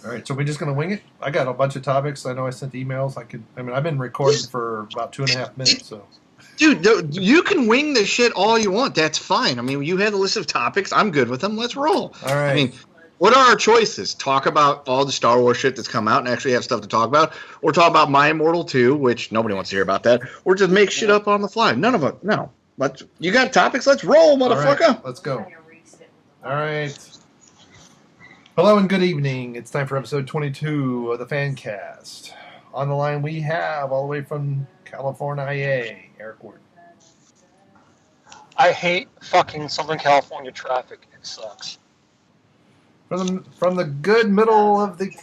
All right, so we're just going to wing it? I got a bunch of topics. I know I sent emails. I've been recording for about 2.5 minutes, so. Dude, you can wing the shit all you want. That's fine. I mean, you had a list of topics. I'm good with them. Let's roll. All right. I mean, what are our choices? Talk about all the Star Wars shit that's come out and actually have stuff to talk about, or talk about My Immortal 2, which nobody wants to hear about that, or just make shit up on the fly. None of it. No. You got topics? Let's roll, motherfucker. All right, let's go. All right. Hello and good evening. It's time for episode 22 of the Fancast. On the line we have, all the way from California, Erik Ward. I hate fucking Southern California traffic. It sucks. From the good middle of the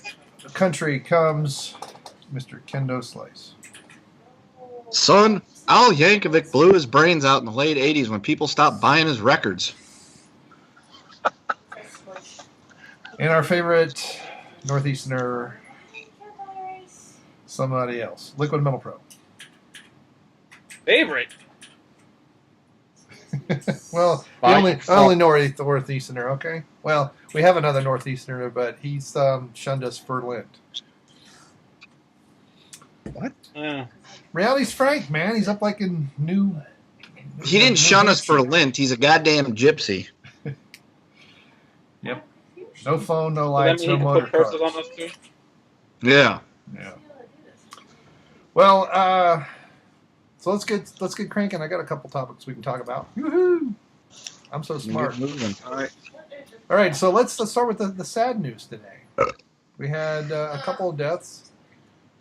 country comes Mr. Kendo Slice. Son, Al Yankovic blew his brains out in the late 80s when people stopped buying his records. And our favorite Northeasterner, somebody else, Liquid Metal Pro. Favorite? Well, only Northeasterner, okay? Well, we have another Northeasterner, but he's shunned us for Lent. What? Reality's Frank, man. He's up like in New... He didn't shun us for Lent. He's a goddamn gypsy. Yep. No phone, no lights, no motor cars. On us too? Yeah. Yeah. Well, so let's get cranking. I got a couple topics we can talk about. Woohoo! I'm so smart. All right. So let's start with the sad news today. We had a couple of deaths.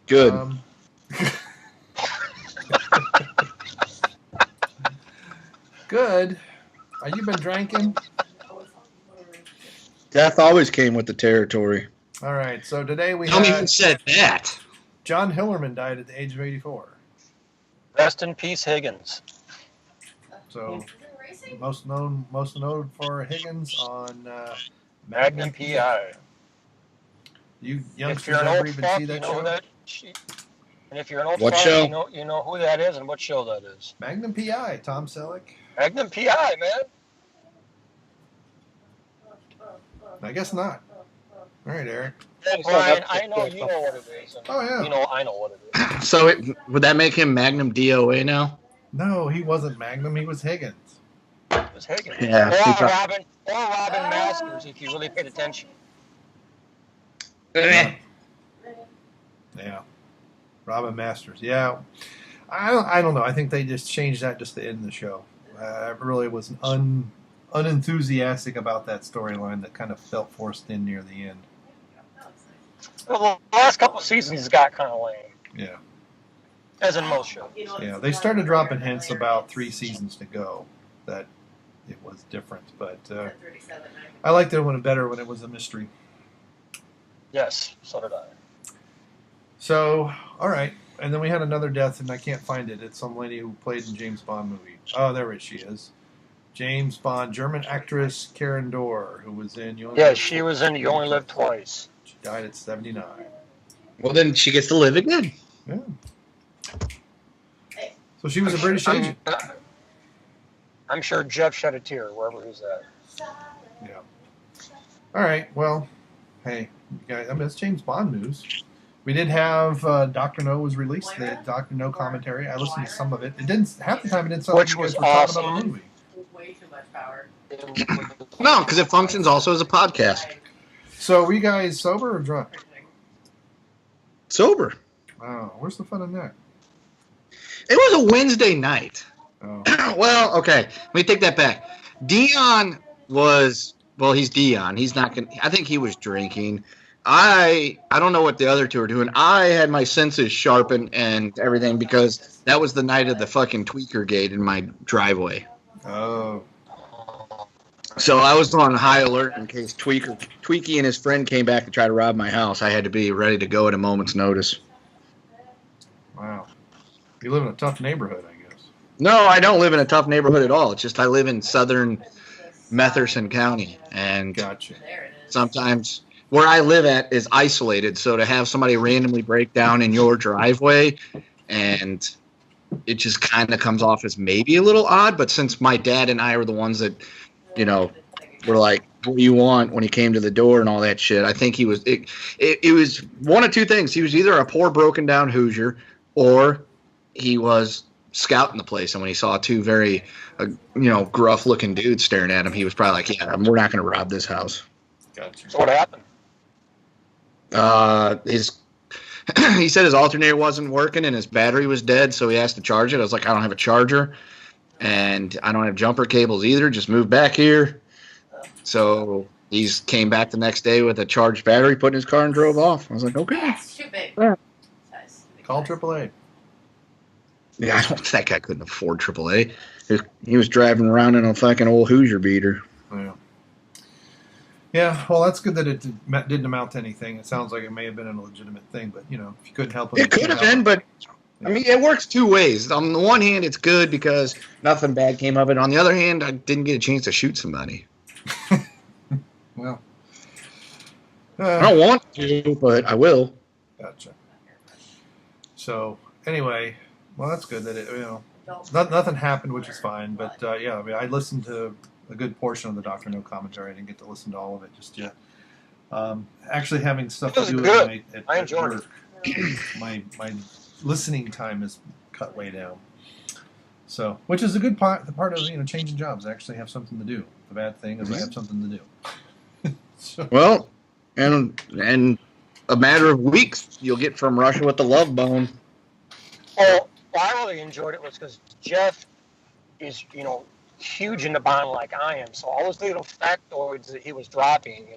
Good. Good. You been drinking? Death always came with the territory. All right. So today we Nobody even said that. John Hillerman died at the age of 84. Rest in peace, Higgins. So most known for Higgins on Magnum PI. You If youngsters you're an ever old even fuck, see that show? And if you're an old What fuck, show? you know who that is and what show that is. Magnum PI, Tom Selleck. Magnum PI, man. I guess not. All right, Eric. Brian, I know you know what it is. And Oh, yeah. You know I know what it is. So would that make him Magnum DOA now? No, he wasn't Magnum. He was Higgins. It was Higgins. Yeah, Or Robin Masters, if you really paid attention. Yeah. Robin Masters. Yeah. I don't know. I think they just changed that just to end the show. I really was unenthusiastic about that storyline that kind of felt forced in near the end. Well, the last couple of seasons got kind of lame. Yeah. As in most shows. Yeah. They started dropping hints about 3 seasons to go that it was different. But I liked it better when it was a mystery. Yes, so did I. So, all right. And then we had another death, and I can't find it. It's some lady who played in James Bond movie. Oh, there she is. James Bond, German actress Karin Dor, who was in... She was in You Only Live Twice. She died at 79. Well, then she gets to live again. Yeah. So she was a British agent. I'm sure Jeff shed a tear wherever he's at. Yeah. All right. Well, hey, you guys, it's James Bond news. We did have Dr. No was released. The Dr. No commentary. I listened to some of it. It didn't half the time. It didn't sound Which like you guys was were talking awesome. about a movie. Way too much power. No, because it functions also as a podcast. So, were you guys sober or drunk? Sober. Wow, where's the fun in that? It was a Wednesday night. Oh. Well, okay. Let me take that back. Dion was... Well, he's Dion. He's not going to... I think he was drinking. I don't know what the other two are doing. I had my senses sharpened and everything because that was the night of the fucking tweaker gate in my driveway. Oh. So I was on high alert in case Tweaky and his friend came back to try to rob my house. I had to be ready to go at a moment's notice. Wow. You live in a tough neighborhood, I guess. No, I don't live in a tough neighborhood at all. It's just I live in southern Metherson County. And Gotcha. sometimes where I live at is isolated. So to have somebody randomly break down in your driveway and it just kind of comes off as maybe a little odd. But since my dad and I are the ones that, were like, "What do you want?" when he came to the door and all that shit. I think he was. It was one of two things. He was either a poor, broken down Hoosier, or he was scouting the place. And when he saw two very, gruff looking dudes staring at him, he was probably like, "Yeah, we're not going to rob this house." Gotcha. So what happened? He said his alternator wasn't working and his battery was dead, so he asked to charge it. I was like, I don't have a charger, and I don't have jumper cables either. Just move back here. So he came back the next day with a charged battery, put in his car, and drove off. I was like, okay. Yeah. Call AAA. Yeah, that guy couldn't afford AAA. He was driving around in a fucking old Hoosier beater. Yeah. Yeah, well, that's good that it didn't amount to anything. It sounds like it may have been a legitimate thing, but, if you couldn't help it could have been, but, I mean, it works two ways. On the one hand, it's good because nothing bad came of it. On the other hand, I didn't get a chance to shoot somebody. Well. I don't want to, but I will. Gotcha. So, anyway, well, that's good that it, nothing happened, which is fine. But, yeah, I mean, I listened to a good portion of the Dr. No commentary. I didn't get to listen to all of it just yet. Actually, having stuff to do at work, my listening time is cut way down. So, which is a good part of changing jobs. I actually have something to do. The bad thing is I have something to do. So. Well, and a matter of weeks, you'll get from Russia with the love bone. Well, I really enjoyed it was because Jeff is, huge in the bond like I am. So all those little factoids that he was dropping,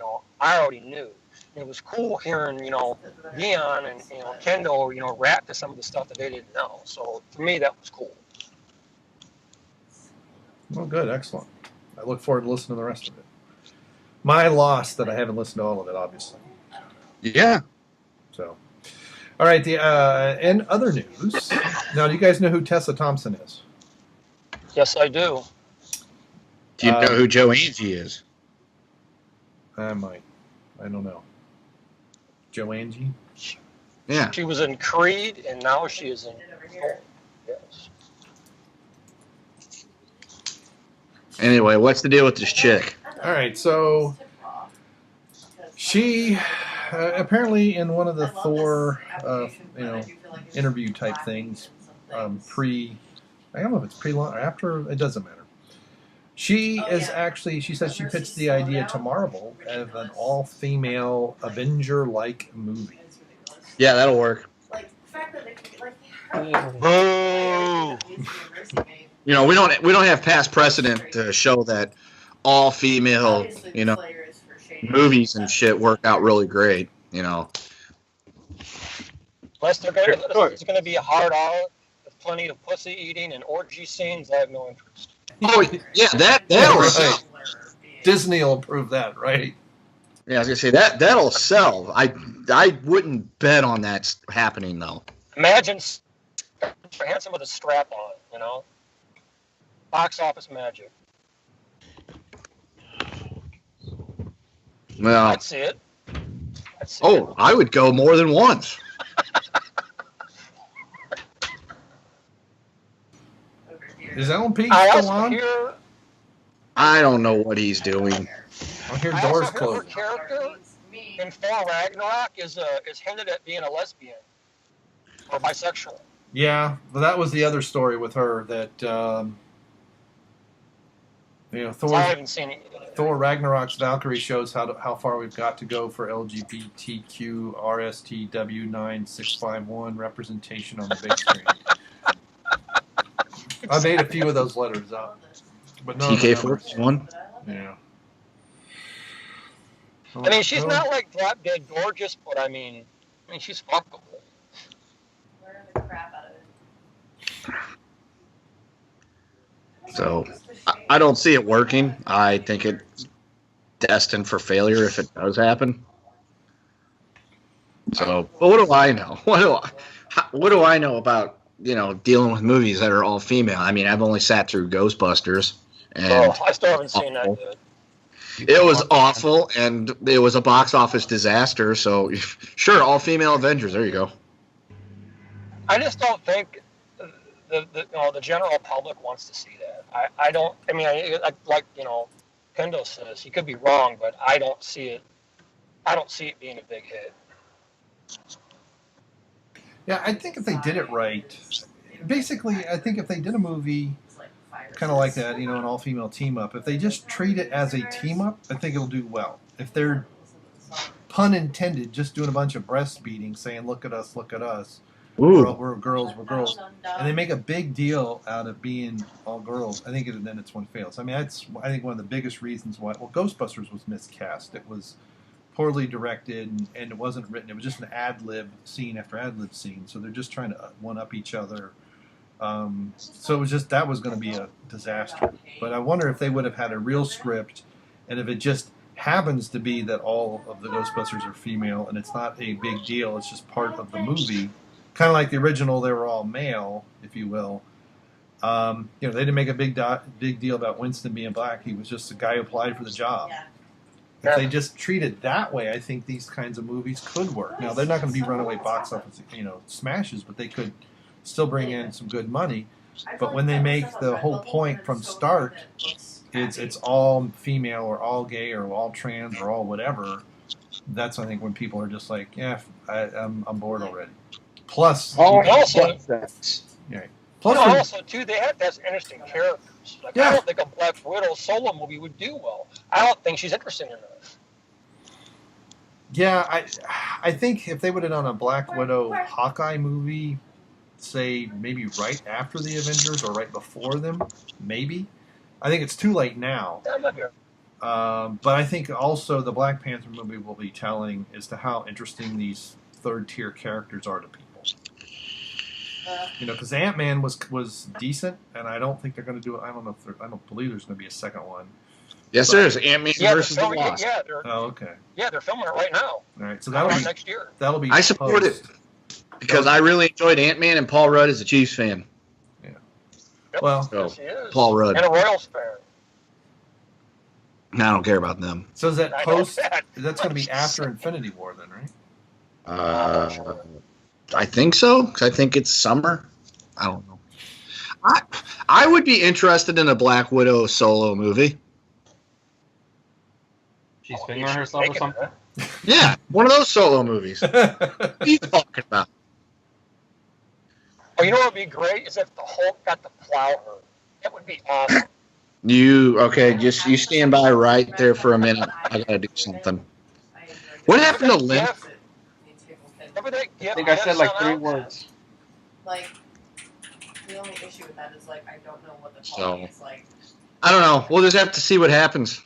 I already knew. And it was cool hearing, Dion and, Kendo, rap to some of the stuff that they didn't know. So for me, that was cool. Well, good. Excellent. I look forward to listening to the rest of it. My loss that I haven't listened to all of it, obviously. Yeah. So, all right. And other news. Now, do you guys know who Tessa Thompson is? Yes, I do. Do you know who Joe Angie is? I might. I don't know. Joe Angie? Yeah. She was in Creed, and now she is in Thor. Yes. Anyway, what's the deal with this chick? All right, so she apparently in one of the Thor, interview type things, I don't know if it's pre-launch or after. It doesn't matter. She she says she pitched the idea to Marvel as an all-female Avenger-like movie. Yeah, that'll work. Boo! We don't have past precedent to show that all female, movies and shit work out really great, Unless it's going to be a hard hour with plenty of pussy eating and orgy scenes, I have no interest. Oh yeah, that'll right. sell. Disney will approve that, right? Yeah, I was gonna say that'll sell. I wouldn't bet on that happening though. Imagine handsome with a strap on, box office magic. Well, I'd see it. I would go more than once. Is Ellen Page still on? I don't know what he's doing. I hear doors closed. Her character in Thor Ragnarok is hinted at being a lesbian or bisexual. Yeah, but that was the other story with her that I haven't seen it. Thor Ragnarok's Valkyrie shows how far we've got to go for LGBTQ RSTW 9651 representation on the big screen. I made a few of those letters up, but no. TK41. Yeah. I mean, she's not like drop dead gorgeous, but I mean, she's fuckable. The crap out of it. So, I don't see it working. I think it's destined for failure if it does happen. So, but what do I know? What do I know about dealing with movies that are all female? I mean, I've only sat through Ghostbusters, and I still haven't seen that good. It was awful, and it was a box office disaster. So, sure, all female Avengers. There you go. I just don't think the general public wants to see that. I don't. I mean, I like Kendo says. He could be wrong, but I don't see it. I don't see it being a big hit. Yeah, I think if they did it right, basically, I think if they did a movie kind of like that, an all-female team-up, if they just treat it as a team-up, I think it'll do well. If they're, pun intended, just doing a bunch of breastfeeding, saying, look at us, we're girls, and they make a big deal out of being all girls, I think then it's one fails. I mean, that's, I think, one of the biggest reasons why, Ghostbusters was miscast. It was poorly directed, and it wasn't written. It was just an ad-lib scene after ad-lib scene, so they're just trying to one-up each other. So it was just, that was going to be a disaster. But I wonder if they would have had a real script, and if it just happens to be that all of the Ghostbusters are female, and it's not a big deal, it's just part of the movie, kind of like the original, they were all male, if you will. They didn't make a big deal about Winston being black. He was just a guy who applied for the job. If they just treat it that way, I think these kinds of movies could work. Now, they're not going to be runaway box office, smashes, but they could still bring in some good money. But when they make the whole point from start, it's all female or all gay or all trans or all whatever, that's, I think, when people are just like, yeah, I'm bored already. Plus, also, too, they have to have interesting characters. Like, I don't think a Black Widow solo movie would do well. I don't think she's interesting enough. Yeah, I think if they would have done a Black Widow Hawkeye movie, say maybe right after the Avengers or right before them, maybe. I think it's too late now. But I think also the Black Panther movie will be telling as to how interesting these third-tier characters are to people. Because Ant-Man was decent, and I don't think they're going to do it. I don't believe there's going to be a second one. Yes, there is. Ant-Man versus the Wasp. Yeah, okay. Yeah, they're filming it right now. All right, so that'll be next year. That'll be. I support it because I really enjoyed Ant-Man, and Paul Rudd is a Chiefs fan. Yeah. Yep. Well, yes, he is. Paul Rudd and a Royals fan. I don't care about them. So is that post? That's going to be after Infinity War, then, right? I think so, because I think it's summer. I don't know. I would be interested in a Black Widow solo movie. She's fingering herself or something? Yeah, one of those solo movies. What are you talking about? Oh, you know what would be great is if the Hulk got to plow her. That would be awesome. Just you stand by right there for a minute. I gotta do something. What happened to Lynn? I think I said like 3 words. Like, the only issue with that is, like, I don't know what the quality is like. I don't know. We'll just have to see what happens.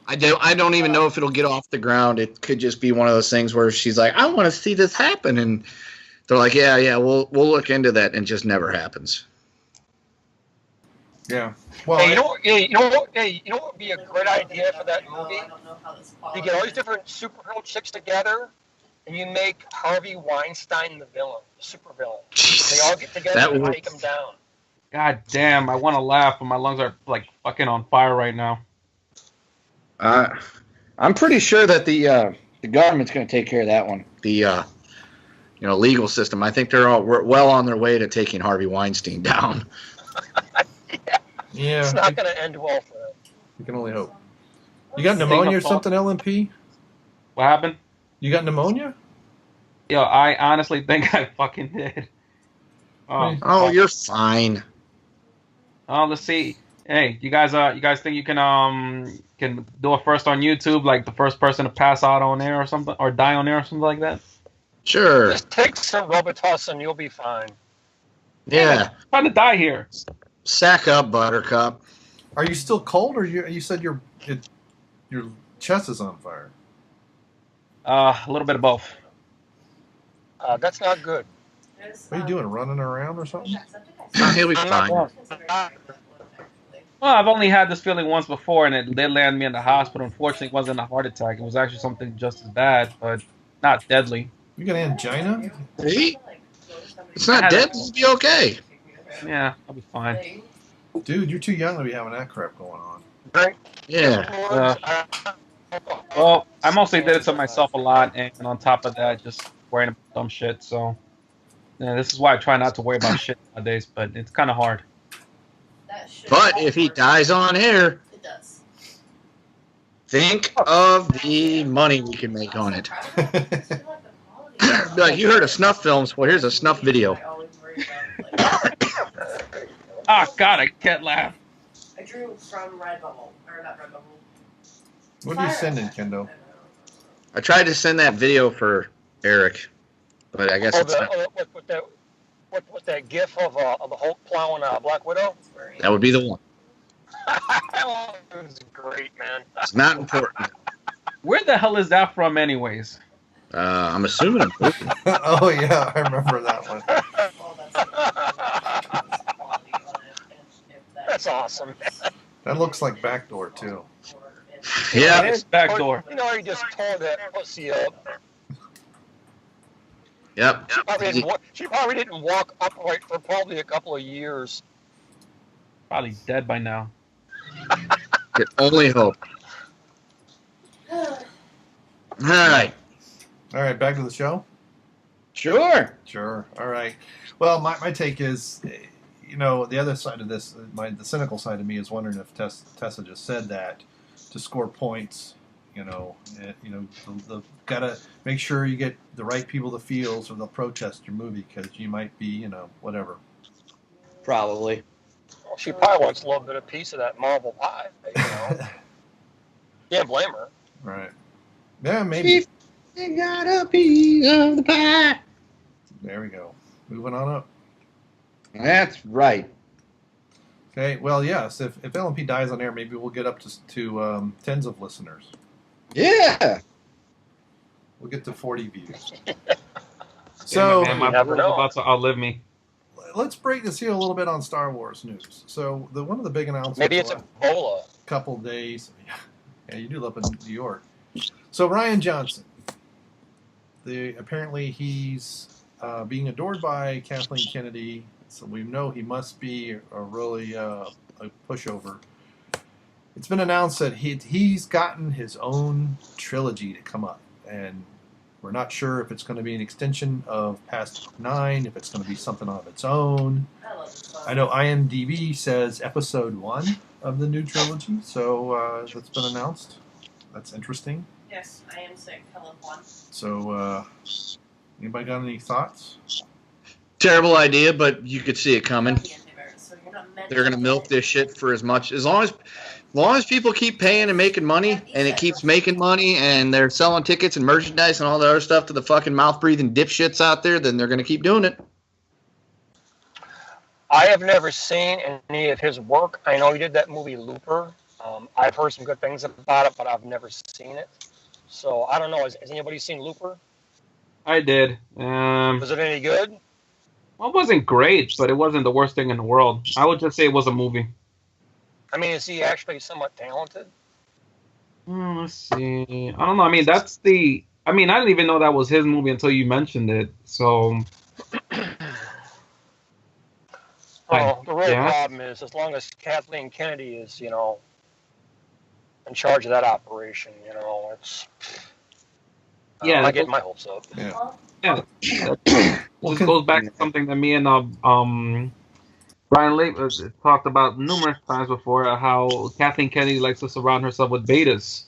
I don't even know if it'll get off the ground. It could just be one of those things where she's like, I want to see this happen, and they're like, yeah, we'll look into that, and it just never happens. Yeah. Well, you know what would be a great idea for that movie? You get all these different superhero chicks together, and you make Harvey Weinstein the villain, the super villain. They all get together and take him down. God damn, I want to laugh, but my lungs are like fucking on fire right now. I'm pretty sure that the government's going to take care of that one. The legal system. I think they're all well on their way to taking Harvey Weinstein down. Yeah. It's not going to end well for them. You can only hope. You got pneumonia or something, LMP? What happened? You got pneumonia? Yo, I honestly think I fucking did. Oh, you're fine. Oh, let's see. Hey, you guys think you can do it first on YouTube, like the first person to pass out on air or something, or die on air or something like that? Sure. Just take some Robitussin, you'll be fine. Yeah. I'm trying to die here. Sack up, Buttercup. Are you still cold, or you said your chest is on fire? A little bit of both. That's not good. What are you doing, running around or something? He'll be fine. Well, I've only had this feeling once before, and it did land me in the hospital. Unfortunately, it wasn't a heart attack. It was actually something just as bad, but not deadly. You got angina? See? It's not dead. It'll be okay. Yeah, I'll be fine. Dude, you're too young to be having that crap going on. Right? Yeah. Well, I mostly did it to myself a lot, and on top of that, just worrying about dumb shit. So, yeah, this is why I try not to worry about shit nowadays, but it's kind of hard. But if he dies on air, Think of the money we can make on it. Be like, you heard of snuff films? Well, here's a snuff video. Ah, God, I can't laugh. I drew from Redbubble, or not Redbubble. What are you sending, Kendo? I tried to send that video for Erik, but I guess it's not. With that gif of the Hulk plowing Black Widow? That would be the one. It was great, man. It's not important. Where the hell is that from, anyways? I'm assuming important. Oh, yeah, I remember that one. That's awesome. That looks like Backdoor, too. Yeah. It's Backdoor. You know, he just tore that pussy up. Yep. She probably didn't walk upright for probably a couple of years. Probably dead by now. Could only hope. All right. All right, back to the show? Sure. Sure. All right. Well, my take is, you know, the other side of this, the cynical side of me is wondering if Tessa just said that to score points. You gotta make sure you get the right people to feels or they'll protest your movie because you might be, whatever. Probably. Well, she probably wants a little bit of piece of that marble pie, Can't blame her. Right. Yeah, maybe. She got a piece of the pie. There we go. Moving on up. That's right. Okay. Well, yes. If LMP dies on air, maybe we'll get up to tens of listeners. Yeah. We'll get to 40 views. So Man, my brother's about to outlive me. Let's break this here a little bit on Star Wars news. So one of the big announcements. Maybe it's Ebola. Couple days. Yeah, you do live in New York. So Rian Johnson. Apparently he's being adored by Kathleen Kennedy. So we know he must be a pushover. It's been announced that he's gotten his own trilogy to come up, and we're not sure if it's going to be an extension of past 9, if it's going to be something of its own. I know IMDb says episode 1 of the new trilogy, so that's been announced. That's interesting. Yes, I am sick. Hello, one. So, anybody got any thoughts? Terrible idea, but you could see it coming. They're gonna milk this shit for as long as people keep paying and making money, and it keeps making money, and they're selling tickets and merchandise and all the other stuff to the fucking mouth-breathing dipshits out there, then they're gonna keep doing it. I have never seen any of his work. I know he did that movie Looper. I've heard some good things about it, but I've never seen it. So I don't know. Has anybody seen Looper? I did. Was it any good? Well, it wasn't great, but it wasn't the worst thing in the world. I would just say it was a movie. I mean, is he actually somewhat talented? Let's see. I don't know. I mean, I didn't even know that was his movie until you mentioned it. So. Well, the real problem is, as long as Kathleen Kennedy is, in charge of that operation, it's. I get my hopes up. Yeah. Well, this goes back to something that me and Brian Lake talked about numerous times before, how Kathleen Kennedy likes to surround herself with betas.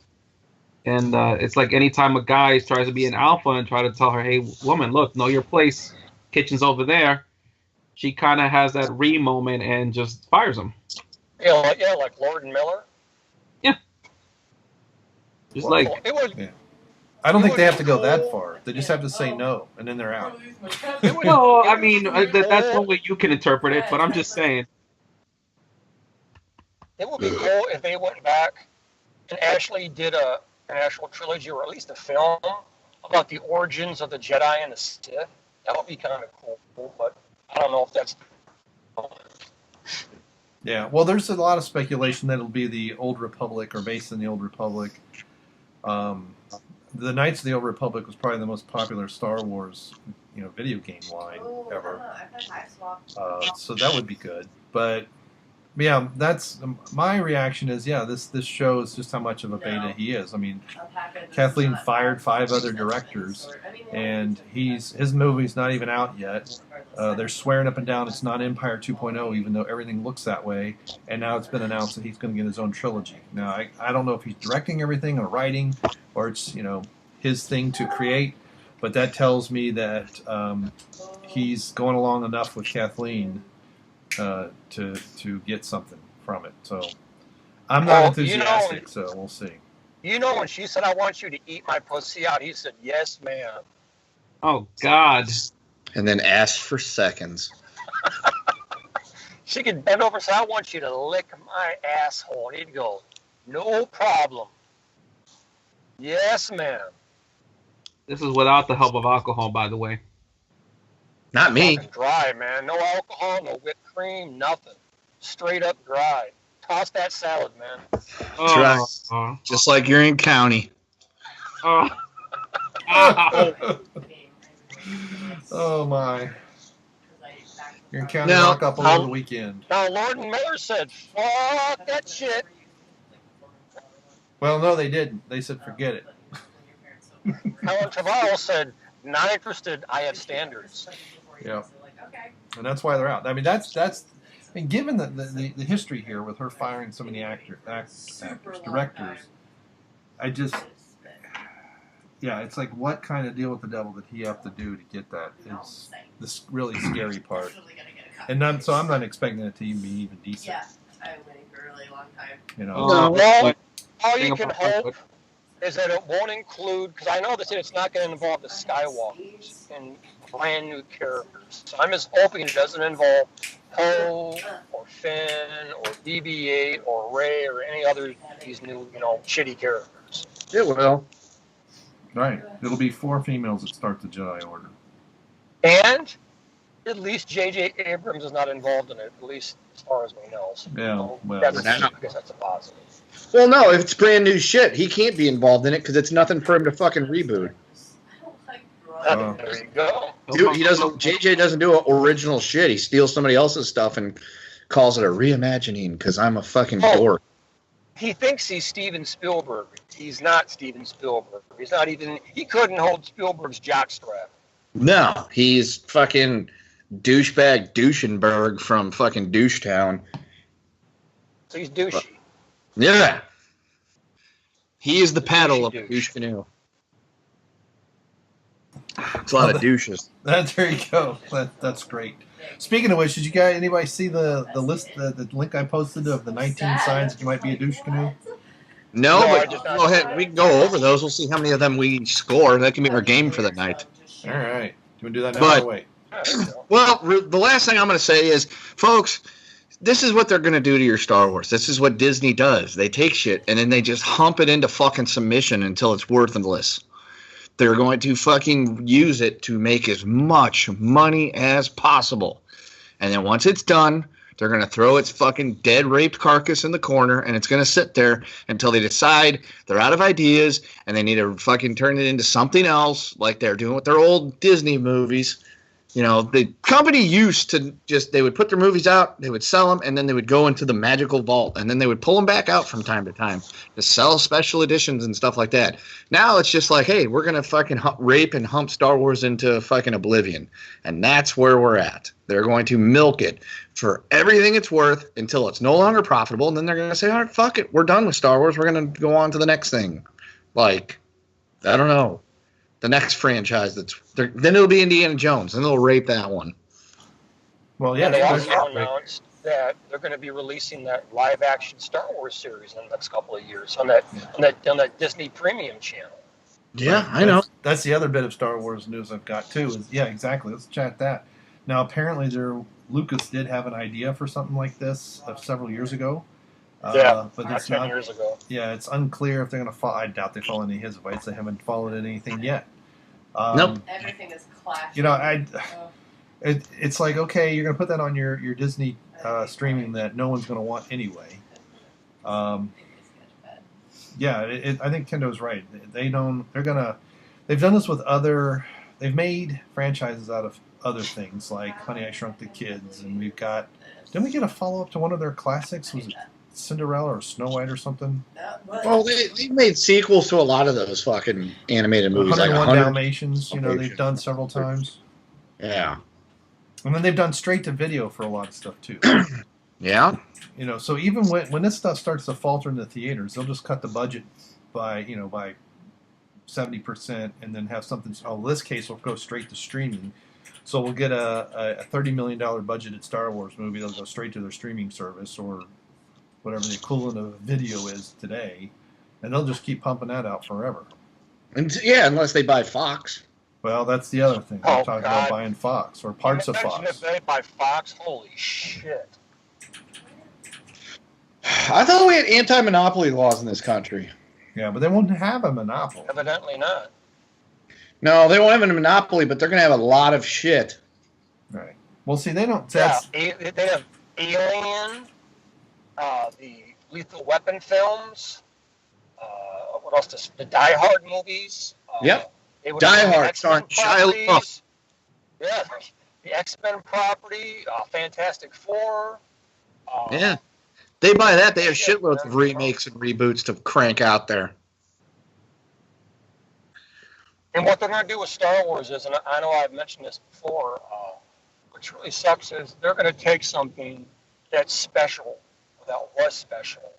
And it's like anytime a guy tries to be an alpha and try to tell her, hey, woman, look, know your place, kitchen's over there, she kind of has that moment and just fires him. Yeah, like Lord and Miller. Yeah. Just I don't think they have to go that far. They just have to say no, and then they're out. No, I mean, that's one way you can interpret it, but I'm just saying. It would be cool if they went back and actually did an actual trilogy, or at least a film, about the origins of the Jedi and the Sith. That would be kind of cool, but I don't know if that's... Yeah, well, there's a lot of speculation that it'll be the Old Republic, or based in the Old Republic. The Knights of the Old Republic was probably the most popular Star Wars, video game line ever. So that would be good. But Yeah, that's my reaction. Is this shows just how much of a beta he is. I mean, Kathleen fired 5 other directors, and his movie's not even out yet. They're swearing up and down it's not Empire 2.0, even though everything looks that way. And now it's been announced that he's going to get his own trilogy. Now, I don't know if he's directing everything or writing, or it's his thing to create, but that tells me that he's going along enough with Kathleen to get something from it. So I'm not enthusiastic, so we'll see. When she said, "I want you to eat my pussy out," he said, "Yes, ma'am." Oh, God. And then asked for seconds. She could bend over and say, "I want you to lick my asshole." And he'd go, "No problem. Yes, ma'am." This is without the help of alcohol, by the way. Not me. Dry, man. No alcohol, no whipped cream, nothing. Straight up dry. Toss that salad, man. Dry. Just like you're in county. Oh. Oh my. You're in county lock up over the weekend. Now, Lord and Miller said, "Fuck that shit." Well, no, they didn't. They said, "Forget it." Helen Trevorrow said, "Not interested. I have standards." Yeah, and that's why they're out. I mean, that's. I mean, given the history here with her firing so many actors, directors, I just, it's like, what kind of deal with the devil did he have to do to get that? Is this really scary part? And I'm not expecting it to even be even decent. Yeah, I've been waiting for a really long time. Well, all you can hope is that it won't include, because I know they said it's not going to involve the Skywalkers and brand new characters. So I'm just hoping it doesn't involve Poe or Finn or BB-8 or Rey or any other of these new, shitty characters. It will. Right. It'll be 4 females that start the Jedi Order. And at least J.J. Abrams is not involved in it, at least as far as we know. So, well, I guess that's a positive. Well, no, if it's brand new shit, he can't be involved in it because it's nothing for him to fucking reboot. There you go. Dude, JJ doesn't do original shit. He steals somebody else's stuff and calls it a reimagining because I'm a fucking dork. He thinks he's Steven Spielberg. He's not Steven Spielberg. He couldn't hold Spielberg's jockstrap. No, he's fucking douchebag Douchenberg from fucking Douchetown. So he's douchey. Yeah. He is the paddle of the douche canoe. It's a lot of douches. There you go. That's great. Speaking of which, did anybody see the list, the link I posted of the 19 signs that you might be a douche canoe? No, but go ahead. We can go over those. We'll see how many of them we score. That can be our game for the night. All right. Do you want to do that now or wait? Well, the last thing I'm going to say is, folks, this is what they're going to do to your Star Wars. This is what Disney does. They take shit and then they just hump it into fucking submission until it's worthless. They're going to fucking use it to make as much money as possible. And then once it's done, they're going to throw its fucking dead, raped carcass in the corner, and it's going to sit there until they decide they're out of ideas and they need to fucking turn it into something else like they're doing with their old Disney movies. The company used to they would put their movies out, they would sell them, and then they would go into the magical vault, and then they would pull them back out from time to time to sell special editions and stuff like that. Now it's just like, hey, we're going to fucking rape and hump Star Wars into fucking oblivion. And that's where we're at. They're going to milk it for everything it's worth until it's no longer profitable, and then they're going to say, all right, fuck it, we're done with Star Wars, we're going to go on to the next thing. Like, I don't know. The next franchise then it'll be Indiana Jones, and they'll rape that one. Well, yeah. And they also announced that they're going to be releasing that live-action Star Wars series in the next couple of years on that Disney Premium channel. Yeah, I know. That's the other bit of Star Wars news I've got too. Exactly. Let's chat that. Now, apparently, Lucas did have an idea for something like this several years ago. But it's 10 years ago. Yeah, it's unclear if they're going to follow. I doubt they follow any of his advice. They haven't followed anything yet. Nope. Everything is clashing. It's like, okay, you're going to put that on your Disney streaming that no one's going to want anyway. I think Kendo's right. They've done this with other they've made franchises out of other things like Honey, I Shrunk the Kids, and we've got. Didn't we get a follow up to one of their classics? Was it Cinderella or Snow White or something? Well, they made sequels to a lot of those fucking animated movies, like 101 Dalmatians. You know, they've done several times. Yeah. And then they've done straight to video for a lot of stuff too. Yeah. You know, so even when this stuff starts to falter in the theaters, they'll just cut the budget by 70%, and then have something. Oh, in this case, will go straight to streaming. So we'll get a $30 million budgeted Star Wars movie that'll go straight to their streaming service or whatever the equivalent of video is today, and they'll just keep pumping that out forever. And yeah, unless they buy Fox. Well, that's the other thing. We're talking about buying Fox or parts of Fox. If they buy Fox, holy shit. I thought we had anti-monopoly laws in this country. Yeah, but they won't have a monopoly. Evidently not. No, they won't have a monopoly, but they're going to have a lot of shit. Right. Well, see, they don't. Yeah, they have Alien, the Lethal Weapon films. What else? The Die Hard movies. Yep. Die Hard, starring Shia LaBeouf. Yeah, the X-Men property, Fantastic Four. Yeah. They buy that. They have shitloads of remakes and reboots to crank out there. And what they're going to do with Star Wars is, and I know I've mentioned this before, which really sucks, is they're going to take something that's special, that was special,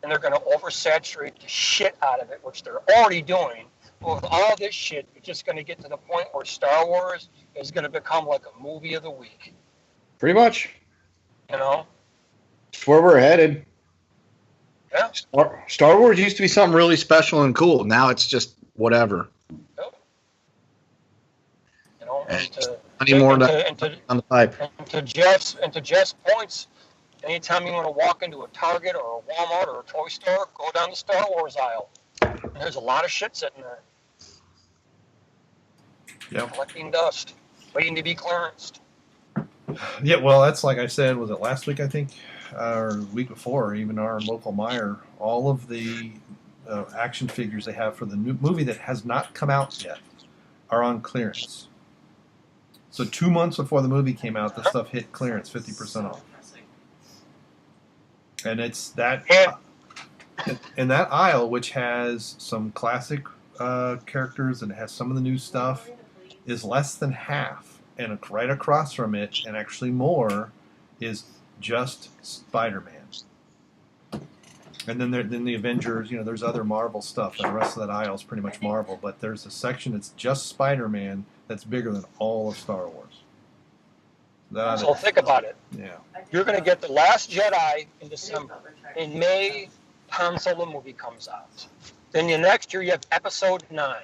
and they're going to oversaturate the shit out of it, which they're already doing. But with all this shit, it's just going to get to the point where Star Wars is going to become like a movie of the week. Pretty much. You know? It's where we're headed. Yeah. Star Wars used to be something really special and cool. Now it's just whatever. Yep. You know, on the pipe. And to Jeff's points, anytime you want to walk into a Target or a Walmart or a toy store, go down the Star Wars aisle. There's a lot of shit sitting there. Yep. Collecting dust, waiting to be clearanced. Yeah, well, that's like I said, was it last week, I think, or the week before, even our local Meijer, all of the action figures they have for the new movie that has not come out yet are on clearance. So 2 months before the movie came out, the stuff hit clearance, 50% off. And it's that in that aisle, which has some classic characters and has some of the new stuff, is less than half. And right across from it, and actually more, is just Spider-Man. And then the Avengers, you know, there's other Marvel stuff, and the rest of that aisle is pretty much Marvel. But there's a section that's just Spider-Man that's bigger than all of Star Wars. So think about it. Yeah. You're going to get The Last Jedi in December. In May, Han Solo movie comes out. Then the next year you have Episode 9.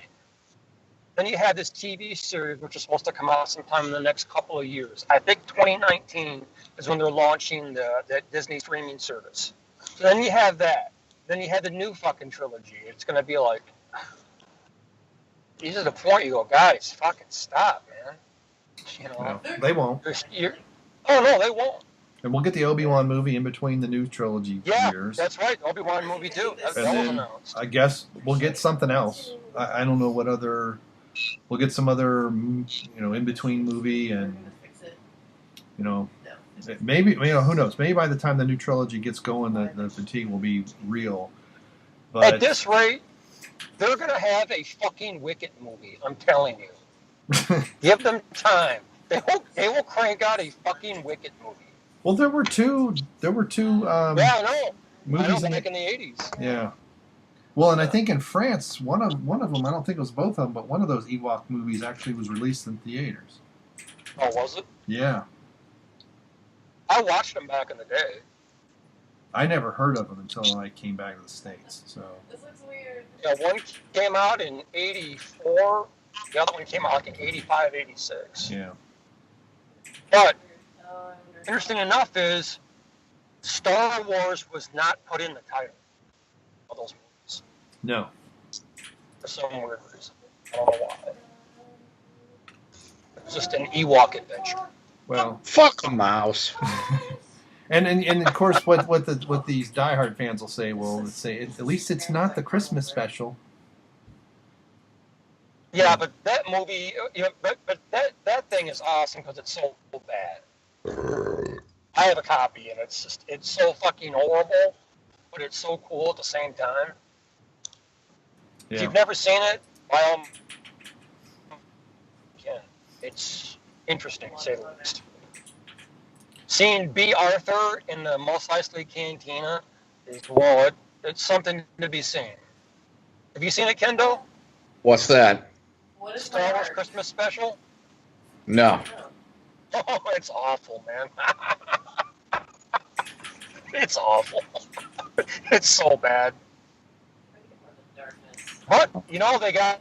Then you have this TV series, which is supposed to come out sometime in the next couple of years. I think 2019 is when they're launching the Disney streaming service. So then you have that. Then you have the new fucking trilogy. It's going to be like, these are the point you go, guys, fucking stop, man. You know, no, they won't. Oh, no, they won't. And we'll get the Obi-Wan movie in between the new trilogy years. That's right. Obi-Wan movie, too. That was announced. I guess we'll get something else. I don't know what other... We'll get some other, in between movie, and maybe who knows? Maybe by the time the new trilogy gets going, the fatigue will be real. But at this rate, they're gonna have a fucking Wicked movie. I'm telling you. Give them time. They will crank out a fucking Wicked movie. Well, there were two. Yeah, I know. Movies back in the 80s. Yeah. Well, and I think in France, one of them, I don't think it was both of them, but one of those Ewok movies actually was released in theaters. Oh, was it? Yeah. I watched them back in the day. I never heard of them until I came back to the States. So. This looks weird. Yeah, one came out in 84. The other one came out like in 85, 86. Yeah. But interesting enough is Star Wars was not put in the title of those movies. No. For some weird reason. I don't know why. It was just an Ewok adventure. Well, fuck a mouse. and of course, what these diehard fans will say, at least it's not the Christmas special. Yeah, but that movie, but that thing is awesome because it's so bad. I have a copy, and it's so fucking horrible, but it's so cool at the same time. If you've never seen it, by all means, it's interesting, to say the least. Seeing B. Arthur in the Mos Eisley Cantina is, well, it's something to be seen. Have you seen it, Kendo? What's that? What is Star Wars Christmas special? No. Oh, it's awful, man. It's awful. It's so bad. But, you know, they got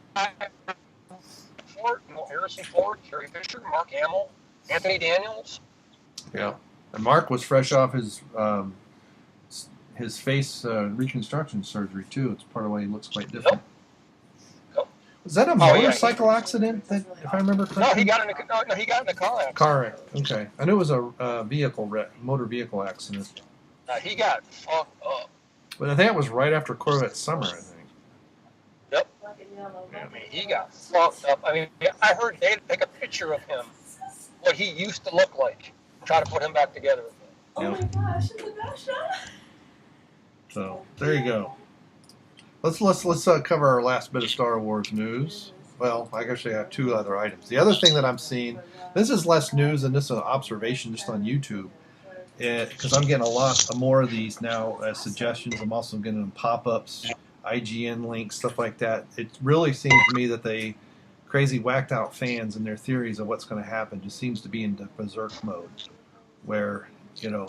Harrison Ford, Carrie Fisher, Mark Hamill, Anthony Daniels. Yeah, and Mark was fresh off his face reconstruction surgery too. It's part of why he looks quite different. Yep. Was that a motorcycle accident? That, if I remember correctly. No, he got in a car accident. Car wreck. Okay, I knew it was a vehicle wreck, motor vehicle accident. He got fucked up. But I think it was right after Corvette Summer. I think. Yep. I mean, he got fucked up. I mean, I heard they'd take a picture of him, what he used to look like, try to put him back together again. Oh my gosh, it's a best So there you go. Let's cover our last bit of Star Wars news. Well, I actually have two other items. The other thing that I'm seeing, this is less news and this is an observation just on YouTube, because I'm getting a lot more of these now as suggestions. I'm also getting them pop-ups, IGN links, stuff like that. It really seems to me that they crazy whacked out fans and their theories of what's going to happen just seems to be in the berserk mode, where people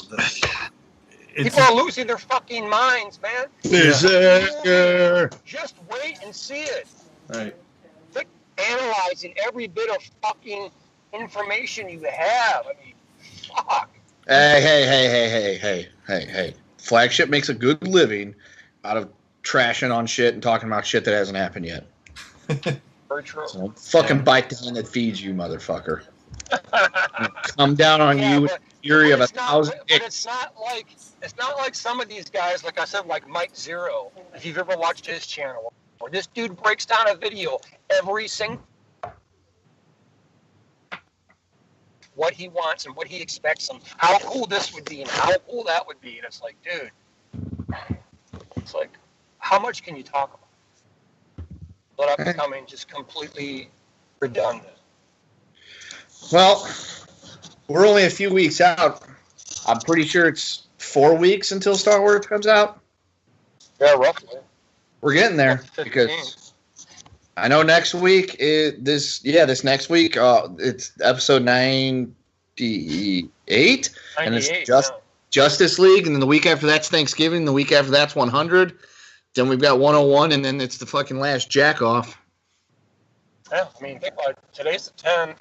are losing their fucking minds, man. Berserker. Just wait and see it. Right. Quit analyzing every bit of fucking information you have. I mean, fuck. Hey. Flagship makes a good living out of trashing on shit and talking about shit that hasn't happened yet. Very true. So fucking bite the hand that feeds you, motherfucker. Come down on you with the fury of 1,000 But it's not like some of these guys, like I said, like Mike Zero, if you've ever watched his channel, where this dude breaks down a video every single what he wants and what he expects and how cool this would be and how cool that would be. And it's like, dude, it's like, how much can you talk about without becoming just completely redundant? Well, we're only a few weeks out. I'm pretty sure it's 4 weeks until Star Wars comes out. Yeah, roughly. We're getting there because I know next week this next week it's episode 98 and it's Justice League, and then the week after that's Thanksgiving, the week after that's 100. Then we've got 101, and then it's the fucking last jack off. Yeah, I mean, think about it. Today's the 10th. It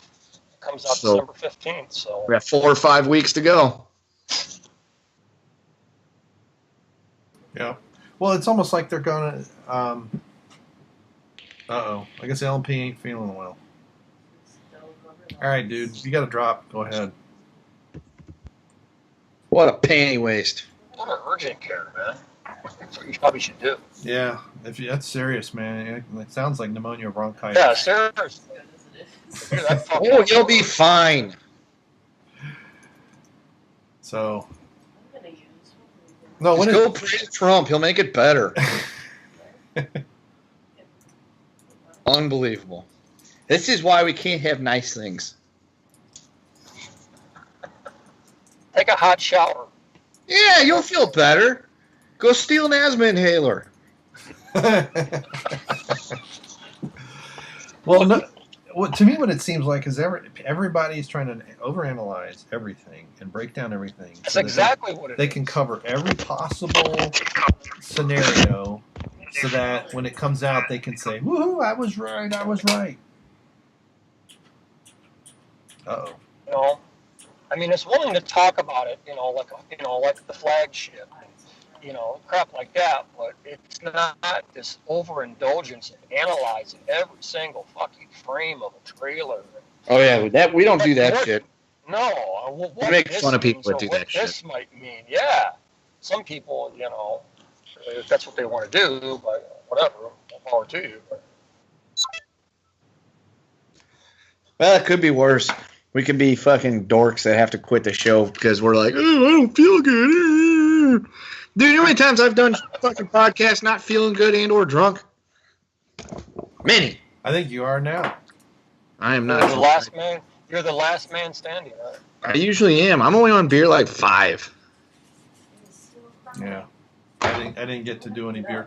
comes out December 15th. So we have 4 or 5 weeks to go. Yeah. Well, it's almost like they're gonna. I guess LP ain't feeling well. All right, dude, you got to drop. Go ahead. What a panty waste. What an urgent care, man. That's what you probably should do. Yeah, that's serious, man. It sounds like pneumonia bronchitis. Yeah, seriously. Oh, you'll be fine. So. No, just go praise Trump. He'll make it better. Unbelievable. This is why we can't have nice things. Take a hot shower. Yeah, you'll feel better. Go steal an asthma inhaler. Well, to me, what it seems like is everybody's trying to overanalyze everything and break down everything. That's exactly what it is. They can cover every possible scenario so that when it comes out, they can say, "Woohoo! I was right. I was right." Uh-oh. You know, I mean, it's willing to talk about it. Like the flagship. Crap like that, but it's not this overindulgence in analyzing every single fucking frame of a trailer. Oh yeah, we don't do that shit. No, we make fun of people that do that shit. This might mean, yeah. Some people, if that's what they want to do, but whatever, more power to you. But Well, it could be worse. We could be fucking dorks that have to quit the show because we're like, oh, I don't feel good. Dude, you know how many times I've done fucking podcasts not feeling good and or drunk? Many. I think you are now. I am You're not. the last man. You're the last man standing. Right? I usually am. I'm only on beer like 5. Yeah. I didn't get to do any beer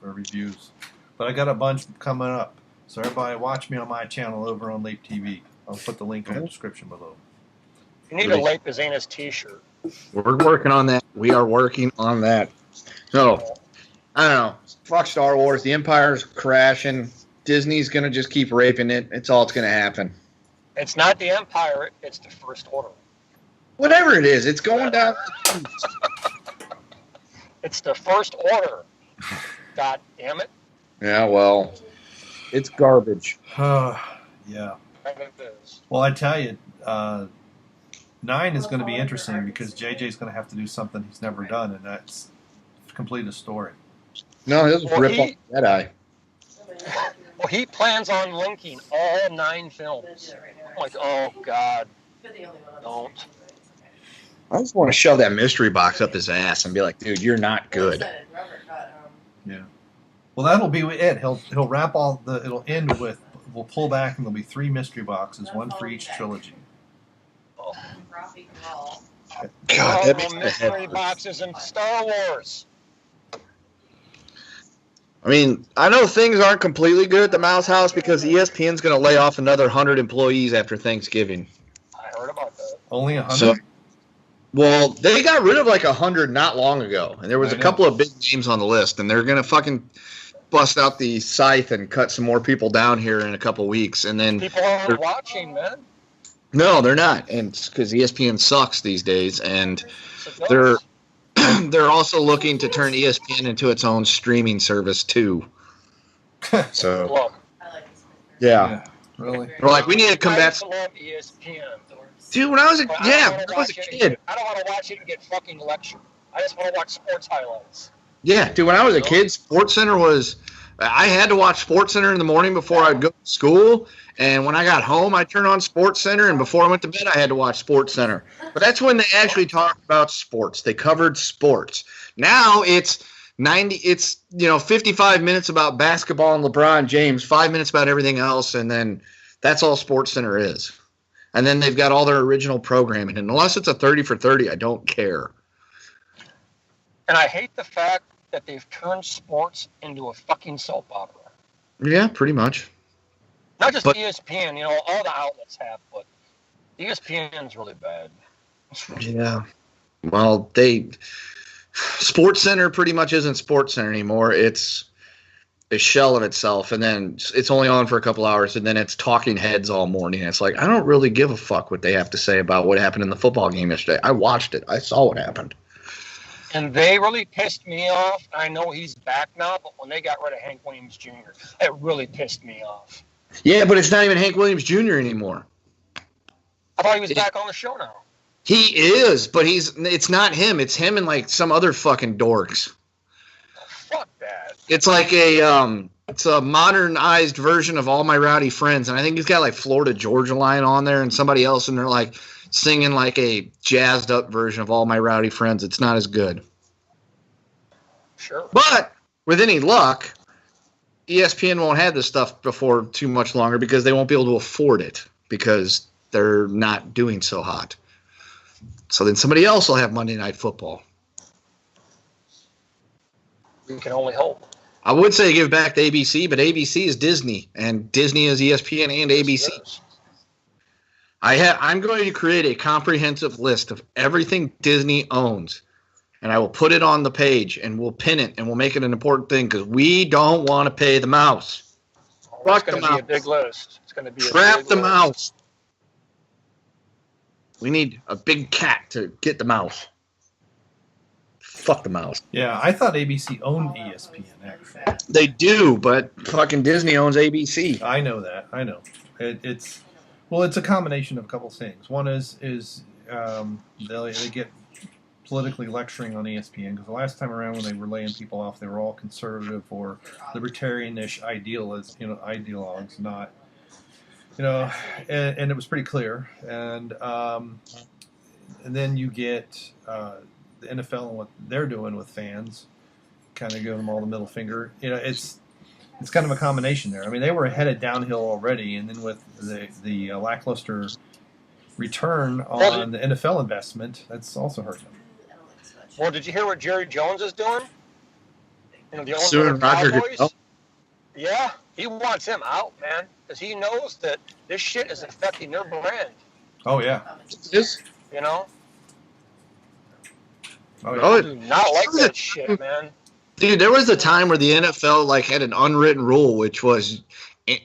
reviews, but I got a bunch coming up. So everybody, watch me on my channel over on Lape TV. I'll put the link in the description below. You need a Lake Bazanis t-shirt. We're working on that. We are working on that. So, I don't know. Fuck Star Wars. The Empire's crashing. Disney's going to just keep raping it. It's all that's going to happen. It's not the Empire. It's the First Order. Whatever it is, it's going down. It's the First Order. God damn it. Yeah, well, it's garbage. Yeah. And it is. Well, I tell you, 9 is going to be interesting because JJ's going to have to do something he's never done, and that's complete a story. No, he'll just rip off Jedi. Well, he plans on linking all 9 films. I'm like, oh, God. Don't. I just want to shove that mystery box up his ass and be like, dude, you're not good. Yeah. Well, that'll be it. He'll wrap all the. It'll end with. We'll pull back and there'll be 3 mystery boxes, 1 for each trilogy. Oh. God, that makes the my head mystery hurt. boxes in Star Wars. I mean, I know things aren't completely good at the Mouse House because ESPN's going to lay off another 100 employees after Thanksgiving. I heard about that. Only 100. So, well, they got rid of like 100 not long ago, and there was I a know. couple of big names on the list, and they're going to fucking bust out the scythe and cut some more people down here in a couple weeks, and then People aren't watching, man. no, they're not, and because ESPN sucks these days, and So they're they're also looking to turn ESPN into its own streaming service too. So Look, yeah, Really? we're like, we need to I combat. used to love ESPN. Dude, when I was a But yeah, I when don't I wanna was a watch it and kid. get- I don't want to watch it and get fucking lectured. I just want to watch sports highlights. Yeah, dude, when I was a kid, SportsCenter was. I had to watch SportsCenter in the morning before I'd go to school, and when I got home, I'd turn on SportsCenter, and before I went to bed, I had to watch SportsCenter. But that's when they actually talked about sports. They covered sports. Now it's 55 minutes about basketball and LeBron James, 5 minutes about everything else, and then that's all SportsCenter is. And then they've got all their original programming, and unless it's a 30 for 30, I don't care. And I hate the fact that they've turned sports into a fucking soap opera. Yeah, pretty much. Not just But- ESPN, all the outlets have, but ESPN's really bad. Yeah. Well, SportsCenter pretty much isn't SportsCenter anymore. It's a shell of itself, and then it's only on for a couple hours, and then it's talking heads all morning. It's like, I don't really give a fuck what they have to say about what happened in the football game yesterday. I watched it. I saw what happened. And they really pissed me off. I know he's back now, but when they got rid of Hank Williams Jr., it really pissed me off. Yeah, but it's not even Hank Williams Jr. anymore. I thought he was back on the show now. He is, but it's not him. It's him and like some other fucking dorks. Fuck that. It's like it's a modernized version of All My Rowdy Friends, and I think he's got like Florida Georgia Line on there and somebody else, and they're like singing like a jazzed up version of All My Rowdy Friends. It's not as good. Sure. But with any luck, ESPN won't have this stuff before too much longer because they won't be able to afford it because they're not doing so hot. So then somebody else will have Monday Night Football. We can only hope. I would say give back to ABC, but ABC is Disney, and Disney is ESPN and ABC. Yes. I'm going to create a comprehensive list of everything Disney owns, and I will put it on the page, and we'll pin it, and we'll make it an important thing because we don't want to pay the mouse. It's Fuck going the to be a mouse. big list. It's going to be a Trap big the list. mouse. We need a big cat to get the mouse. Fuck the mouse. Yeah, I thought ABC owned ESPN, actually. They do, but fucking Disney owns ABC. I know that. I know. It's a combination of a couple things. One is they get politically lecturing on ESPN because the last time around when they were laying people off, they were all conservative or libertarianish ideologues, not You know, and it was pretty clear. And then you get the NFL and what they're doing with fans, kind of giving them all the middle finger. You know, it's kind of a combination there. I mean, they were headed downhill already, and then with the lackluster return on the NFL investment, that's also hurt them. Well, did you hear what Jerry Jones is doing? You know, the owner Soon of the Roger Cowboys. Goodell. Yeah, he wants him out, man, because he knows that this shit is affecting their brand. Oh yeah. You know. Oh, yeah. Oh, I do not like that shit, man. Dude, there was a time where the NFL like had an unwritten rule, which was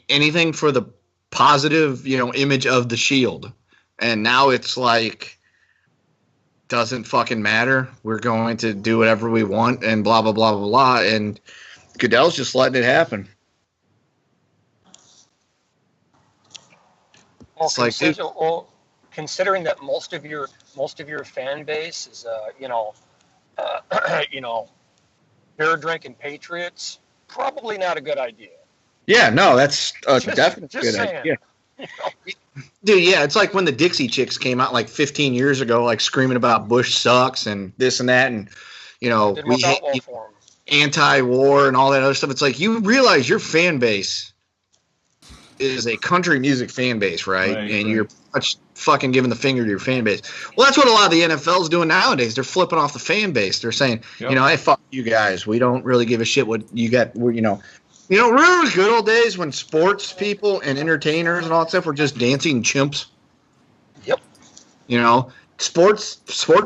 anything for the positive, image of the shield, and now it's like doesn't fucking matter. We're going to do whatever we want, and blah blah blah blah blah. And Goodell's just letting it happen. Well, considering that most of your fan base is beer drinking patriots, probably not a good idea. Yeah, no, that's definitely just good saying. idea. Dude, yeah, it's like when the Dixie Chicks came out like 15 years ago, like screaming about Bush sucks and this and that, and we hate anti-war and all that other stuff. It's like you realize your fan base is a country music fan base, right? And you're much fucking giving the finger to your fan base. Well, that's what a lot of the NFL's doing nowadays. They're flipping off the fan base. They're saying, hey, fuck you guys. We don't really give a shit what you got. Remember the good old days when sports people and entertainers and all that stuff were just dancing chimps? Yep. Sports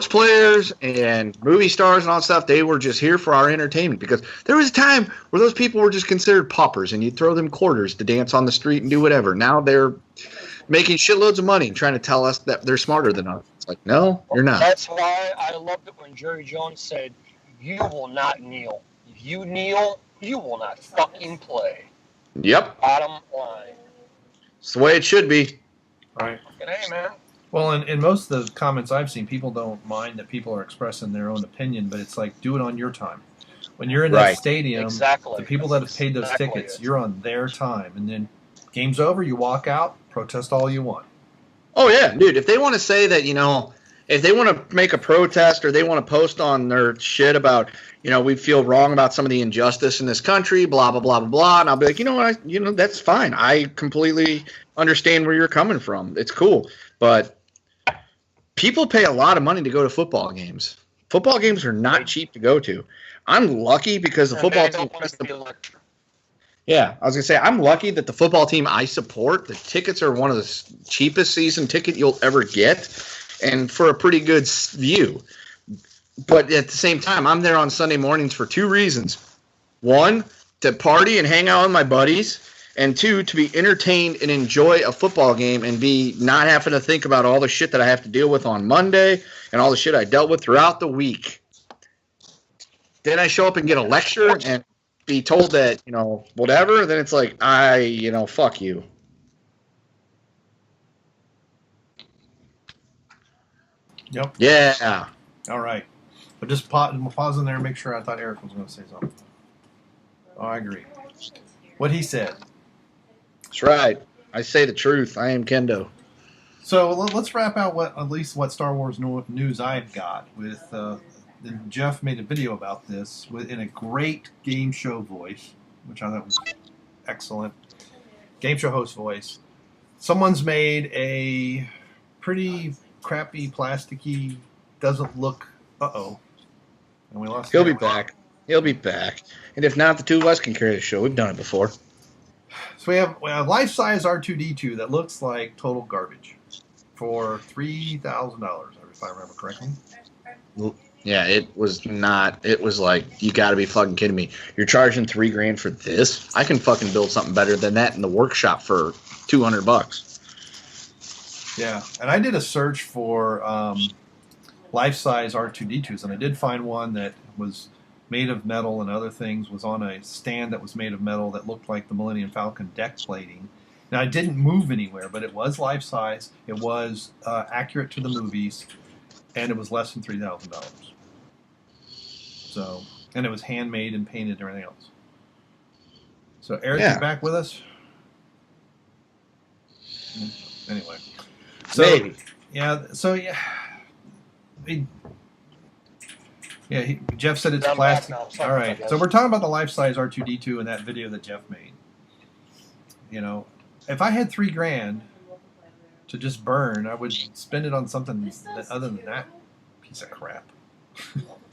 players and movie stars and all that stuff, they were just here for our entertainment, because there was a time where those people were just considered paupers and you'd throw them quarters to dance on the street and do whatever. Now they're making shitloads of money and trying to tell us that they're smarter than us. It's like, no, you're not. That's why I loved it when Jerry Jones said, "You will not kneel. If you kneel, you will not fucking play." Yep. Bottom line. It's the way it should be. Right. Hey, man. Well, in most of the comments I've seen, people don't mind that people are expressing their own opinion, but it's like, do it on your time. When you're in that stadium, the people that have paid those tickets, you're on their time. And then game's over, you walk out, protest all you want. Oh, yeah, dude. If they want to say that, if they want to make a protest or they want to post on their shit about, we feel wrong about some of the injustice in this country, blah, blah, blah, blah, blah. And I'll be like, that's fine. I completely understand where you're coming from. It's cool. But people pay a lot of money to go to football games. Football games are not cheap to go to. I'm lucky because the football team. Yeah, I was going to say, I'm lucky that the football team I support, the tickets are one of the cheapest season ticket you'll ever get, and for a pretty good view. But at the same time, I'm there on Sunday mornings for two reasons. One, to party and hang out with my buddies. And two, to be entertained and enjoy a football game and be not having to think about all the shit that I have to deal with on Monday and all the shit I dealt with throughout the week. Then I show up and get a lecture and be told that, whatever. Then it's like, fuck you. Yep. Yeah. All right. But just pause in there and make sure. I thought Erik was going to say something. Oh, I agree. What he said. That's right. I say the truth. I am Kendo. So let's wrap out what Star Wars news I've got with. Jeff made a video about this in a great game show voice, which I thought was excellent. Game show host voice. Someone's made a pretty crappy, plasticky, doesn't look. And we lost. He'll be back. He'll be back. And if not, the two of us can carry the show. We've done it before. So we have life-size R2-D2 that looks like total garbage for $3,000, if I remember correctly. Yeah, it was not. It was like, you got to be fucking kidding me. You're charging $3,000 for this? I can fucking build something better than that in the workshop for $200. Yeah, and I did a search for life-size R2-D2s, and I did find one that was made of metal and other things, was on a stand that was made of metal that looked like the Millennium Falcon deck plating. Now, it didn't move anywhere, but it was life-size. It was accurate to the movies, and it was less than $3,000. So, and it was handmade and painted and everything else. So, Erik, you back with us? Anyway. So, Maybe. Yeah. So yeah. Jeff said it's plastic. All right. So we're talking about the life-size R2-D2 in that video that Jeff made. You know, if I had $3,000 to just burn, I would spend it on something other than that piece of crap.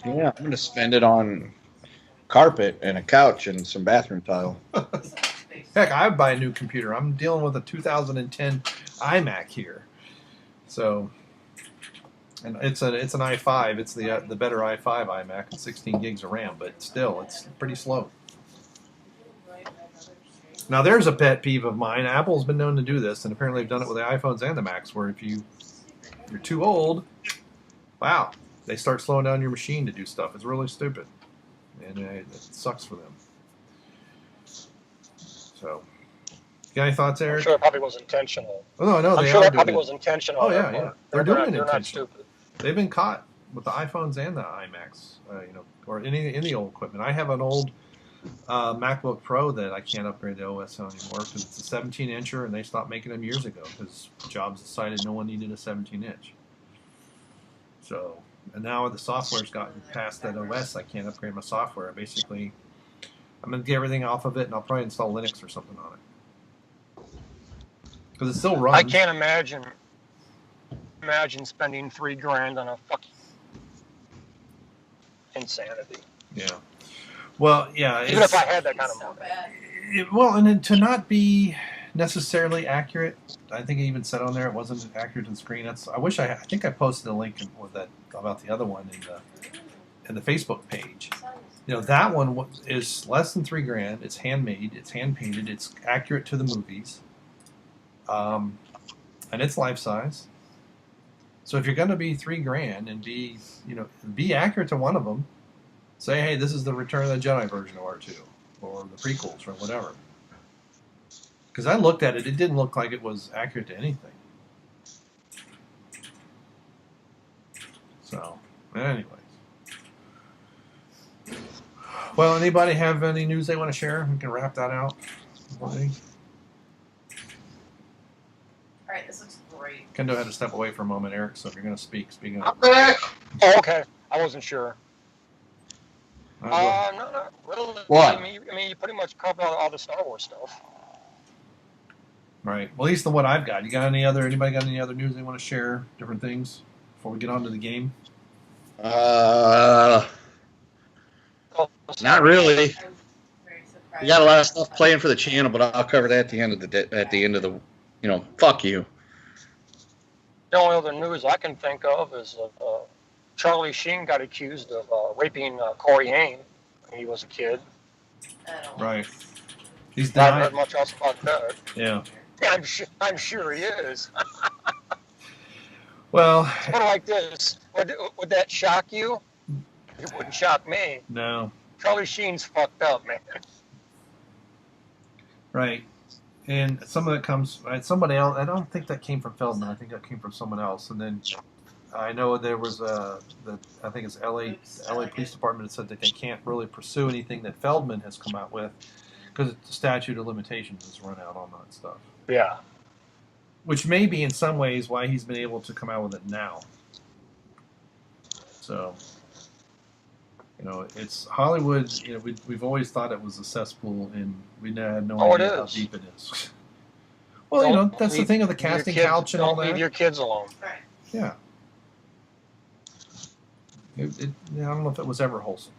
Yeah, I'm going to spend it on carpet and a couch and some bathroom tile. Heck, I would buy a new computer. I'm dealing with a 2010 iMac here. So, and it's an i5. It's the better i5 iMac. It's 16 gigs of RAM, but still, it's pretty slow. Now, there's a pet peeve of mine. Apple's been known to do this, and apparently they've done it with the iPhones and the Macs, where if you're too old, wow, they start slowing down your machine to do stuff. It's really stupid, and it sucks for them. So, got any thoughts, Eric? I'm sure it probably was intentional. Oh, no, I'm they sure are it probably doing was intentional. Oh, yeah. They're doing it They're not intentional. stupid. They've been caught with the iPhones and the iMacs, or any old equipment. I have an old MacBook Pro that I can't upgrade the OS on anymore because it's a 17-incher, and they stopped making them years ago because Jobs decided no one needed a 17-inch. So, and now the software's gotten past that OS, I can't upgrade my software. Basically, I'm going to get everything off of it, and I'll probably install Linux or something on it. Because it still runs. I can't imagine spending $3,000 on a fucking insanity. Yeah. Well, yeah. Even if I had that kind of money. Well, and then to not be necessarily accurate, I think I even said on there it wasn't accurate to the screen. I think I posted a link with that about the other one in the Facebook page. You know, that one is less than $3,000. It's handmade. It's hand painted. It's accurate to the movies. And it's life size. So if you're going to be $3,000 and be accurate to one of them, say, hey, this is the Return of the Jedi version of R2, or the prequels, or whatever. Because I looked at it, it didn't look like it was accurate to anything. So, anyways. Well, anybody have any news they want to share? We can wrap that out. Alright, this looks great. Kendo had to step away for a moment, Eric, so if you're going to speak I'm up. back. Oh, okay. I wasn't sure. Go. No, not really. What? I mean, you pretty much covered all the Star Wars stuff. Right. Well, at least the what I've got. Anybody got any other news they want to share? Different things before we get on to the game? Not really. I'm very surprised. We got a lot of stuff playing for the channel, but I'll cover that at the end of the fuck you. The only other news I can think of is Charlie Sheen got accused of raping Corey Haim when he was a kid. I don't Right. He's I haven't denied. heard much else about that. Yeah. I'm sure he is. Well, Put it like this: would that shock you? It wouldn't shock me. no. Charlie Sheen's fucked up, man. Right. And some of it comes, somebody else, I don't think that came from Feldman. I think that came from someone else. And then I know there was I think it's LA Police Department that said that they can't really pursue anything that Feldman has come out with because the statute of limitations has run out on that stuff. Yeah. Which may be in some ways why he's been able to come out with it now. So, it's Hollywood. We've always thought it was a cesspool, and we had no idea how deep it is. Well, that's the thing of the casting couch and all that. Don't leave your kids alone. Right. Yeah. I don't know if it was ever wholesome.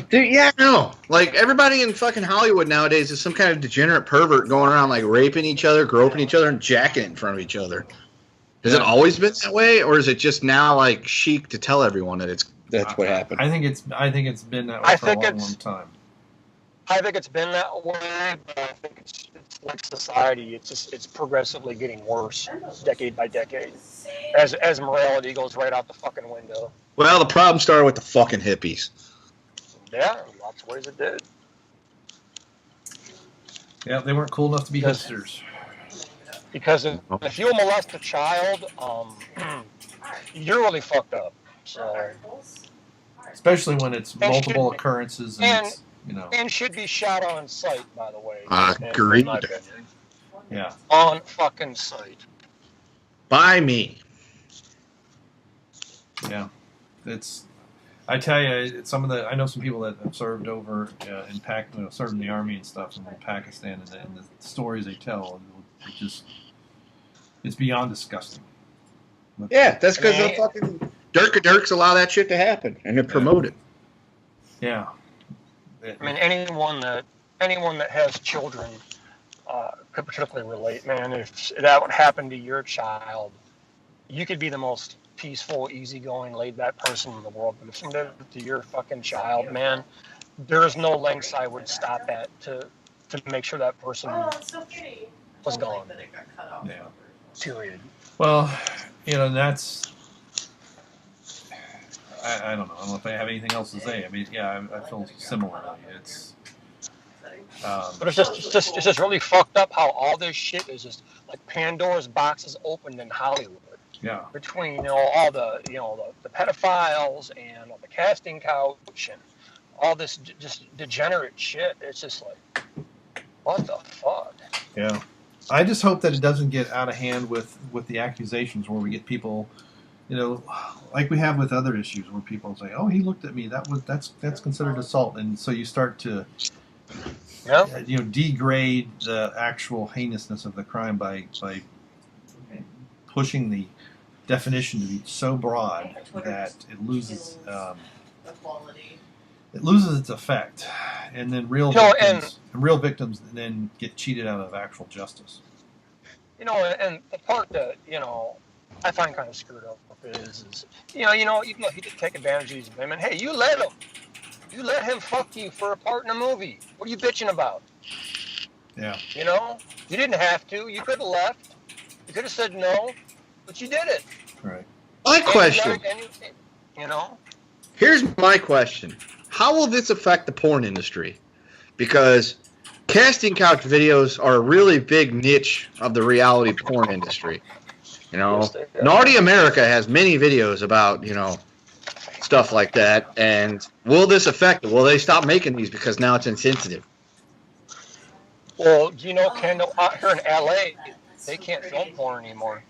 Dude, yeah, no. Like, everybody in fucking Hollywood nowadays is some kind of degenerate pervert going around, like, raping each other, groping each other, and jacking in front of each other. Has it always been that way, or is it just now, like, chic to tell everyone that that's what happened? I think it's been that way for a long time. I think it's been that way, but I think it's like society. It's progressively getting worse, decade by decade, as morality goes right out the fucking window. Well, the problem started with the fucking hippies. Yeah, in lots of ways it did. Yeah, they weren't cool enough to be hipsters. Because if you molest a child, you're really fucked up. So, especially when it's multiple occurrences and it's, and should be shot on sight, by the way. Agreed. Yeah. On fucking site. By me. Yeah. I tell you, I know some people that have served over in served in the army and stuff in Pakistan, and the stories they tell, it's beyond disgusting. Yeah, that's because the fucking Dirks allow that shit to happen and to promote it. Yeah. I mean, anyone that has children could particularly relate, man. If that would happen to your child, you could be the most peaceful, easygoing, laid-back person in the world, but if something did it to your fucking child, man, there's no lengths I would stop at to make sure that person was gone. Yeah. Period. Well, that's. I don't know. I don't know if I have anything else to say. I mean, yeah, I feel similarly. It's. But it's just really fucked up how all this shit is just like Pandora's box is opened in Hollywood. Yeah. Between all the the pedophiles and the casting couch and all this just degenerate shit, it's just like, what the fuck? Yeah. I just hope that it doesn't get out of hand with the accusations where we get people, like we have with other issues where people say, "Oh, he looked at me. That's considered assault," and so you start to, degrade the actual heinousness of the crime by pushing the definition to be so broad that it loses its effect, and then real victims then get cheated out of actual justice. And the part that I find kind of screwed up is he did take advantage of these women. Hey, you let him fuck you for a part in a movie. What are you bitching about? Yeah. You didn't have to. You could have left. You could have said no, but you did it. Right. My question. Here's my question. How will this affect the porn industry? Because casting couch videos are a really big niche of the reality porn industry. Naughty America has many videos about, stuff like that. And will this affect it? Will they stop making these because now it's insensitive? Well, Kendo, out here in LA, they can't film porn anymore.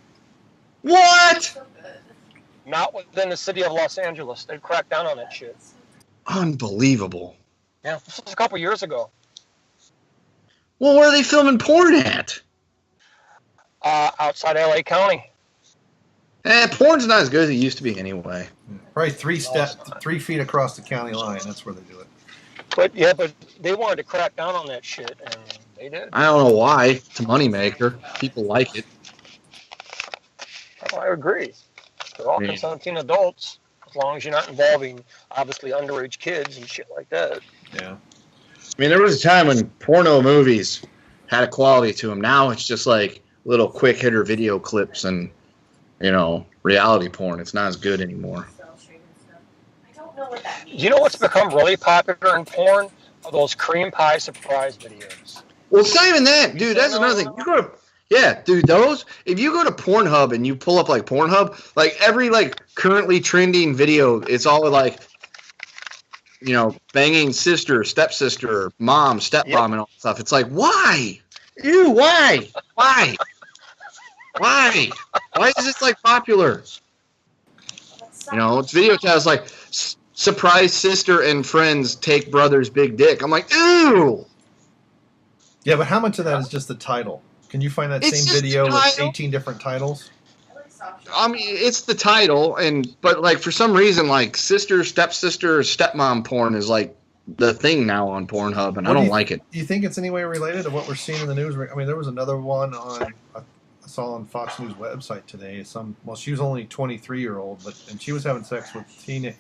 What? Not within the city of Los Angeles. They cracked down on that shit. Unbelievable. Yeah, this was a couple years ago. Well, where are they filming porn at? Outside LA County. Porn's not as good as it used to be anyway. Probably 3 feet across the county line. That's where they do it. But they wanted to crack down on that shit, and they did. I don't know why. It's a moneymaker. People like it. Oh, I agree. They're all consenting adults, as long as you're not involving, obviously, underage kids and shit like that. Yeah. I mean, there was a time when porno movies had a quality to them. Now it's just like little quick hitter video clips and, reality porn. It's not as good anymore. You know what's become really popular in porn? Are those cream pie surprise videos. Well, it's not even that, dude. That's another thing. If you go to Pornhub and you pull up like Pornhub, like every currently trending video, it's all like, banging sister, stepsister, mom, stepmom, and all that stuff. It's like, why? Ew, why? Why? Why? Why is this popular? It's video titles like surprise sister and friends take brother's big dick. I'm like, ew. Yeah, but how much of that is just the title? Can you find that same video with 18 different titles? I mean, it's the title, but for some reason, sister, stepsister, stepmom porn is the thing now on Pornhub, and I don't like it. Do you think it's any way related to what we're seeing in the news? I mean, there was another one I saw on Fox News website today. She was only 23-year-old, and she was having sex with teenage.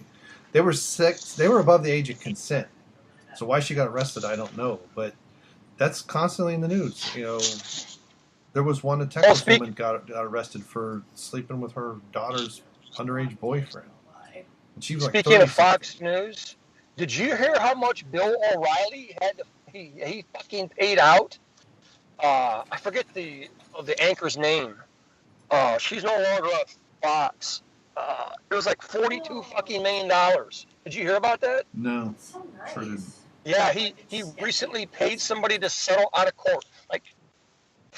They were above the age of consent. So why she got arrested, I don't know, but that's constantly in the news. There was one, a Texas woman got arrested for sleeping with her daughter's underage boyfriend. And she was Speaking of Fox News, did you hear how much Bill O'Reilly had? He fucking paid out. I forget the anchor's name. She's no longer at Fox. It was $42 fucking million. Did you hear about that? No. So nice. Yeah, he recently paid somebody to settle out of court.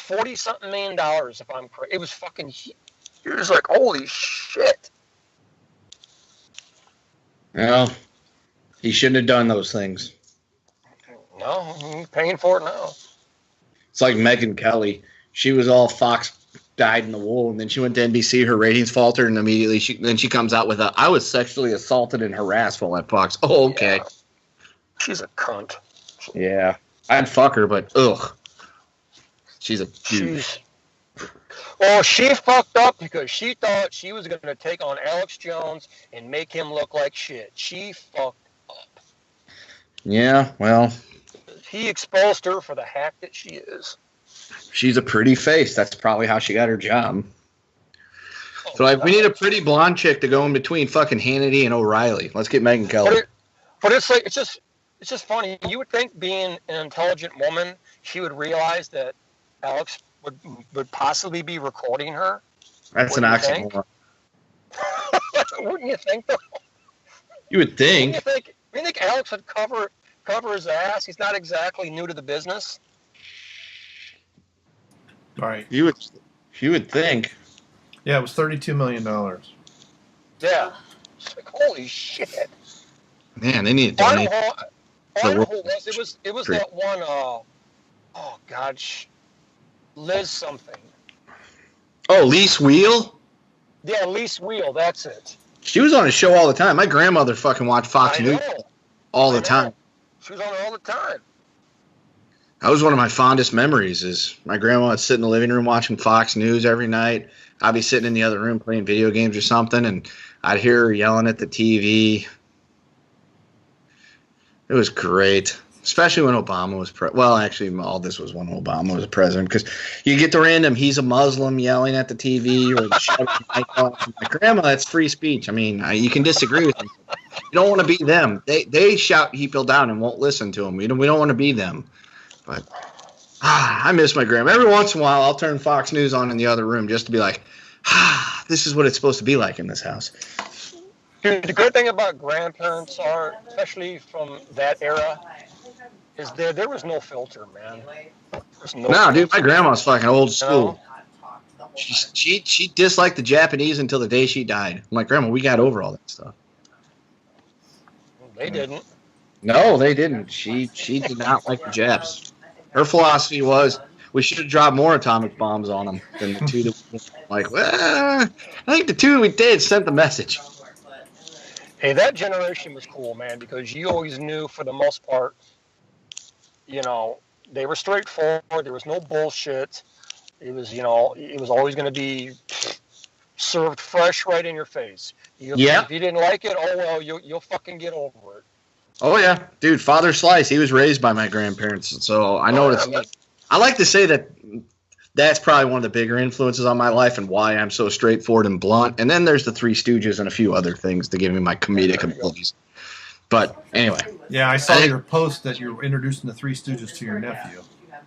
$40-something million, if I'm correct. It was fucking. You're just like, holy shit. Well, he shouldn't have done those things. No, he's paying for it now. It's like Megyn Kelly. She was all Fox dyed in the wool, and then she went to NBC. Her ratings faltered, and immediately she comes out with I was sexually assaulted and harassed while at Fox. Oh, okay. Yeah. She's a cunt. Yeah. I'd fuck her, but ugh. She's a dude. Well, she fucked up because she thought she was going to take on Alex Jones and make him look like shit. She fucked up. Yeah, well. He exposed her for the hack that she is. She's a pretty face. That's probably how she got her job. So, like, we need a pretty blonde chick to go in between fucking Hannity and O'Reilly. Let's get Megyn Kelly. But it's like, it's just funny. You would think, being an intelligent woman, she would realize that Alex would possibly be recording her. That's an oxymoron. Wouldn't you think, though? You would think. Wouldn't you think Alex would cover his ass? He's not exactly new to the business. All right. You would think. Yeah, it was $32 million. Yeah. It's like, holy shit. Man, they need to donate. It was that one, oh, God, Liz something. Oh, Lise Wheel? Yeah, Lise Wheel, that's it. She was on a show all the time. My grandmother fucking watched Fox News all the time. She was on it all the time. That was one of my fondest memories is my grandma would sit in the living room watching Fox News every night. I'd be sitting in the other room playing video games or something, and I'd hear her yelling at the TV. It was great, especially when Obama was well, actually, all this was when Obama was president, because you get the random "he's a Muslim" yelling at the TV or my grandma. That's free speech. I mean, you can disagree with them. You don't want to be them. They shout people down and won't listen to them. We don't want to be them. But I miss my grandma. Every once in a while, I'll turn Fox News on in the other room just to be like, this is what it's supposed to be like in this house. Dude, the good thing about grandparents are, especially from that era, is there was no filter, man. No, dude, my grandma's fucking old school. No. She disliked the Japanese until the day she died. I'm like, Grandma, we got over all that stuff. They didn't. No, they didn't. She did not like the Japs. Her philosophy was we should have dropped more atomic bombs on them than the two that we like. Well, I think the two we did sent the message. Hey, that generation was cool, man, because you always knew, for the most part, you know, they were straightforward. There was no bullshit. It was, you know, it was always going to be served fresh right in your face. Yeah. If you didn't like it, oh, well, you'll fucking get over it. Oh, yeah. Dude, Father Slice, he was raised by my grandparents, so I know what it's like. I like to say that that's probably one of the bigger influences on my life and why I'm so straightforward and blunt. And then there's the Three Stooges and a few other things to give me my comedic abilities. But anyway. Yeah, I saw your post that you're introducing the Three Stooges to your nephew.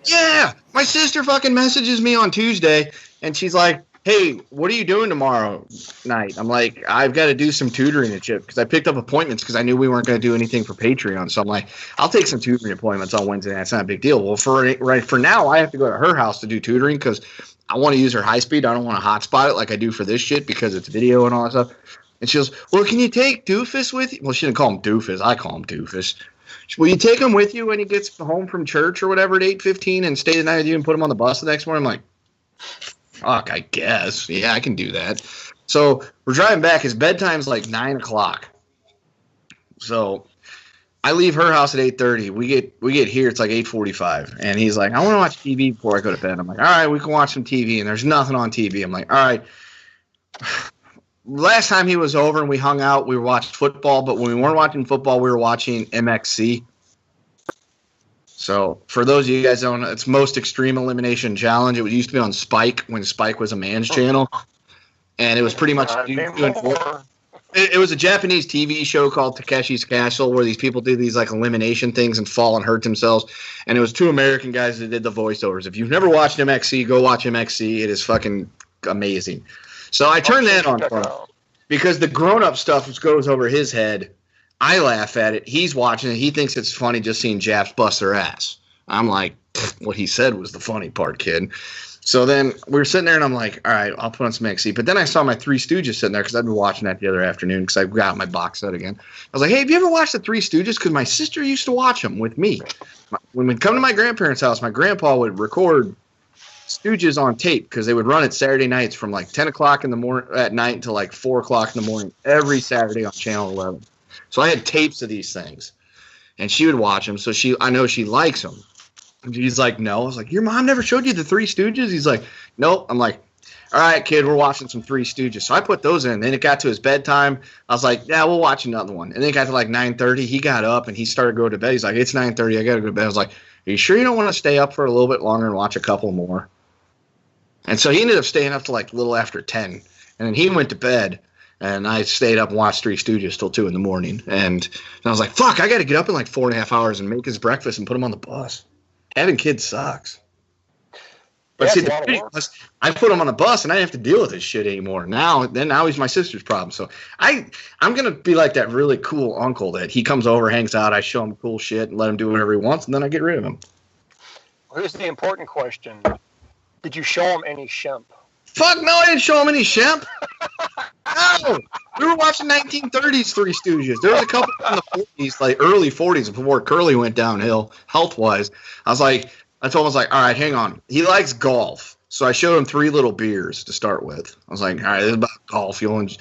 Yeah. My sister fucking messages me on Tuesday, and she's like, hey, what are you doing tomorrow night? I'm like, I've got to do some tutoring and shit because I picked up appointments because I knew we weren't going to do anything for Patreon. So I'm like, I'll take some tutoring appointments on Wednesday. That's not a big deal. Well, for now, I have to go to her house to do tutoring because I want to use her high speed. I don't want to hotspot it like I do for this shit because it's video and all that stuff. And she goes, well, can you take Doofus with you? Well, she didn't call him Doofus. I call him Doofus. Will you take him with you when he gets home from church or whatever at 8:15 and stay the night with you and put him on the bus the next morning? I'm like, fuck, I guess. Yeah, I can do that. So we're driving back. His bedtime's like 9 o'clock. So I leave her house at 8:30. We get here. It's like 8:45. And he's like, I want to watch TV before I go to bed. I'm like, all right, we can watch some TV. And there's nothing on TV. I'm like, all right. Last time he was over and we hung out, we watched football. But when we weren't watching football, we were watching MXC. So for those of you guys don't know, it's Most Extreme Elimination Challenge. It used to be on Spike when Spike was a man's channel. And it was pretty much it was a Japanese TV show called Takeshi's Castle where these people do these like elimination things and fall and hurt themselves. And it was two American guys that did the voiceovers. If you've never watched MXC, go watch MXC. It is fucking amazing. So I turned that on for him because the grown-up stuff goes over his head. I laugh at it. He's watching it. He thinks it's funny just seeing Japs bust their ass. I'm like, what he said was the funny part, kid. So then we were sitting there, and I'm like, all right, I'll put on some XC. But then I saw my Three Stooges sitting there because I'd been watching that the other afternoon because I got my box set again. I was like, hey, have you ever watched the Three Stooges? Because my sister used to watch them with me. When we'd come to my grandparents' house, my grandpa would record Stooges on tape because they would run it Saturday nights from like 10 o'clock in the morning at night until like 4 o'clock in the morning every Saturday on Channel 11. So I had tapes of these things, and she would watch them. So I know she likes them. And he's like, no. I was like, your mom never showed you the Three Stooges? He's like, nope. I'm like, all right, kid, we're watching some Three Stooges. So I put those in. Then it got to his bedtime. I was like, yeah, we'll watch another one. And then it got to like 9:30. He got up and he started going to bed. He's like, it's 9:30. I got to go to bed. I was like, are you sure you don't want to stay up for a little bit longer and watch a couple more? And so he ended up staying up to like a little after 10. And then he went to bed. And I stayed up and watched Three Stooges till 2 in the morning. And I was like, fuck, I got to get up in like 4.5 hours and make his breakfast and put him on the bus. Having kids sucks. But see, the beauty was, I put him on a bus and I didn't have to deal with his shit anymore. Now he's my sister's problem. So I'm going to be like that really cool uncle that he comes over, hangs out, I show him cool shit and let him do whatever he wants, and then I get rid of him. Well, here's the important question. Did you show him any Shemp? Fuck no, I didn't show him any Shemp. No, we were watching 1930s Three Stooges. There was a couple in the 40s, like early 40s, before Curly went downhill health-wise. I told him, I was like, all right, hang on. He likes golf. So I showed him 3 little beers to start with. I was like, all right, this is about golf. I want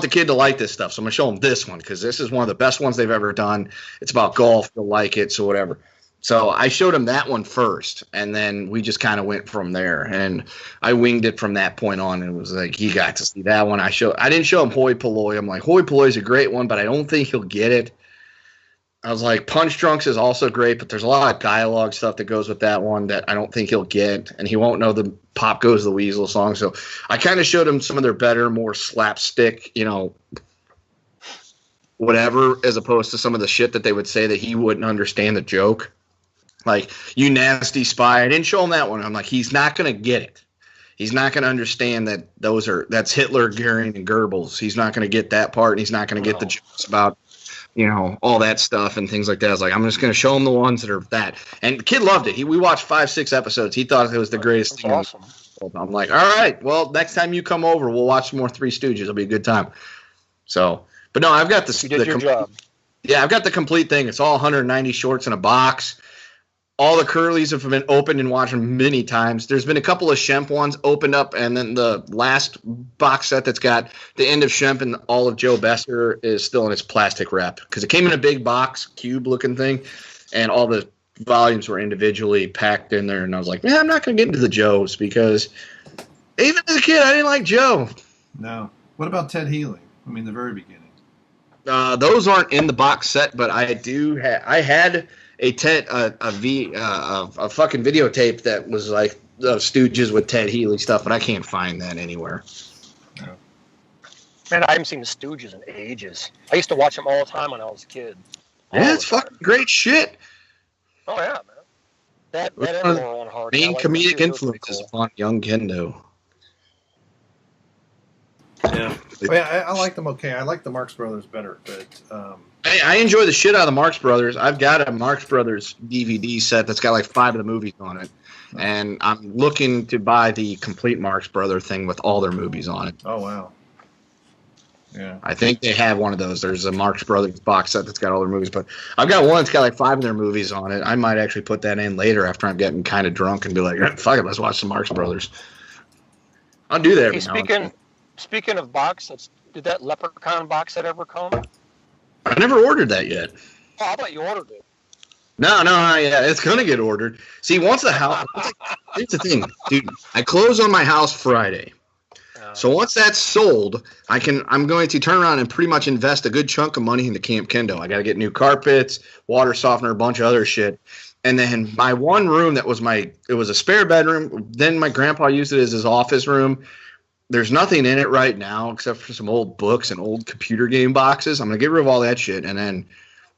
the kid to like this stuff, so I'm going to show him this one because this is one of the best ones they've ever done. It's about golf. He'll like it, so whatever. So I showed him that one first, and then we just kind of went from there. And I winged it from that point on, and it was like, he got to see that one. I didn't show him Hoi Polloi. I'm like, Hoi Polloi's a great one, but I don't think he'll get it. I was like, Punch Drunks is also great, but there's a lot of dialogue stuff that goes with that one that I don't think he'll get, and he won't know the Pop Goes the Weasel song. So I kind of showed him some of their better, more slapstick, whatever, as opposed to some of the shit that they would say that he wouldn't understand the joke. Like, you nasty spy. I didn't show him that one. I'm like, he's not going to get it. He's not going to understand that that's Hitler, Goering, and Goebbels. He's not going to get that part, and he's not going to get the jokes about, all that stuff and things like that. I was like, I'm just going to show him the ones that are that. And the kid loved it. We watched 5-6 episodes. He thought it was the greatest thing. Awesome. I'm like, all right, well, next time you come over, we'll watch some more Three Stooges. It'll be a good time. So, but no, I've got You did your job. Yeah, I've got the complete thing. It's all 190 shorts in a box. All the Curlies have been opened and watched them many times. There's been a couple of Shemp ones opened up, and then the last box set that's got the end of Shemp and all of Joe Besser is still in its plastic wrap because it came in a big box, cube-looking thing, and all the volumes were individually packed in there. And I was like, man, I'm not going to get into the Joes because even as a kid, I didn't like Joe. No. What about Ted Healy? I mean, the very beginning. Those aren't in the box set, but I do. I had a fucking videotape that was like Stooges with Ted Healy stuff, but I can't find that anywhere. No. Man, I haven't seen the Stooges in ages. I used to watch them all the time when I was a kid. Yeah, it's fucking great shit. Oh yeah, man. That and Laurel and Hardy. Main comedic influences upon young Kendo. Yeah. I like them okay. I like the Marx Brothers better, but I enjoy the shit out of the Marx Brothers. I've got a Marx Brothers DVD set that's got like 5 of the movies on it. And I'm looking to buy the complete Marx Brother thing with all their movies on it. Oh, wow. Yeah. I think they have one of those. There's a Marx Brothers box set that's got all their movies. But I've got one that's got like 5 of their movies on it. I might actually put that in later after I'm getting kind of drunk and be like, fuck it, let's watch some Marx Brothers. I'll do that every now and then. Speaking of box sets, did that Leprechaun box set ever come? I never ordered that yet. Oh, I thought you ordered it. No, yeah, it's gonna get ordered. See, once the house, here's the thing, dude. I close on my house Friday, so once that's sold, I'm going to turn around and pretty much invest a good chunk of money into Camp Kendo. I got to get new carpets, water softener, a bunch of other shit, and then my one room it was a spare bedroom. Then my grandpa used it as his office room. There's nothing in it right now except for some old books and old computer game boxes. I'm going to get rid of all that shit, and then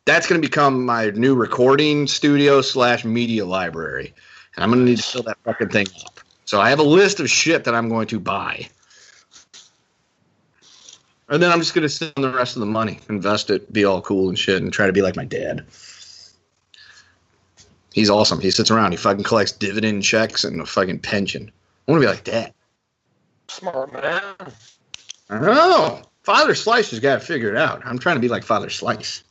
that's going to become my new recording studio / media library. And I'm going to need to fill that fucking thing up. So I have a list of shit that I'm going to buy. And then I'm just going to sit on the rest of the money, invest it, be all cool and shit, and try to be like my dad. He's awesome. He sits around. He fucking collects dividend checks and a fucking pension. I want to be like that. Smart man. I don't know. Father Slice has got to figure it out. I'm trying to be like Father Slice.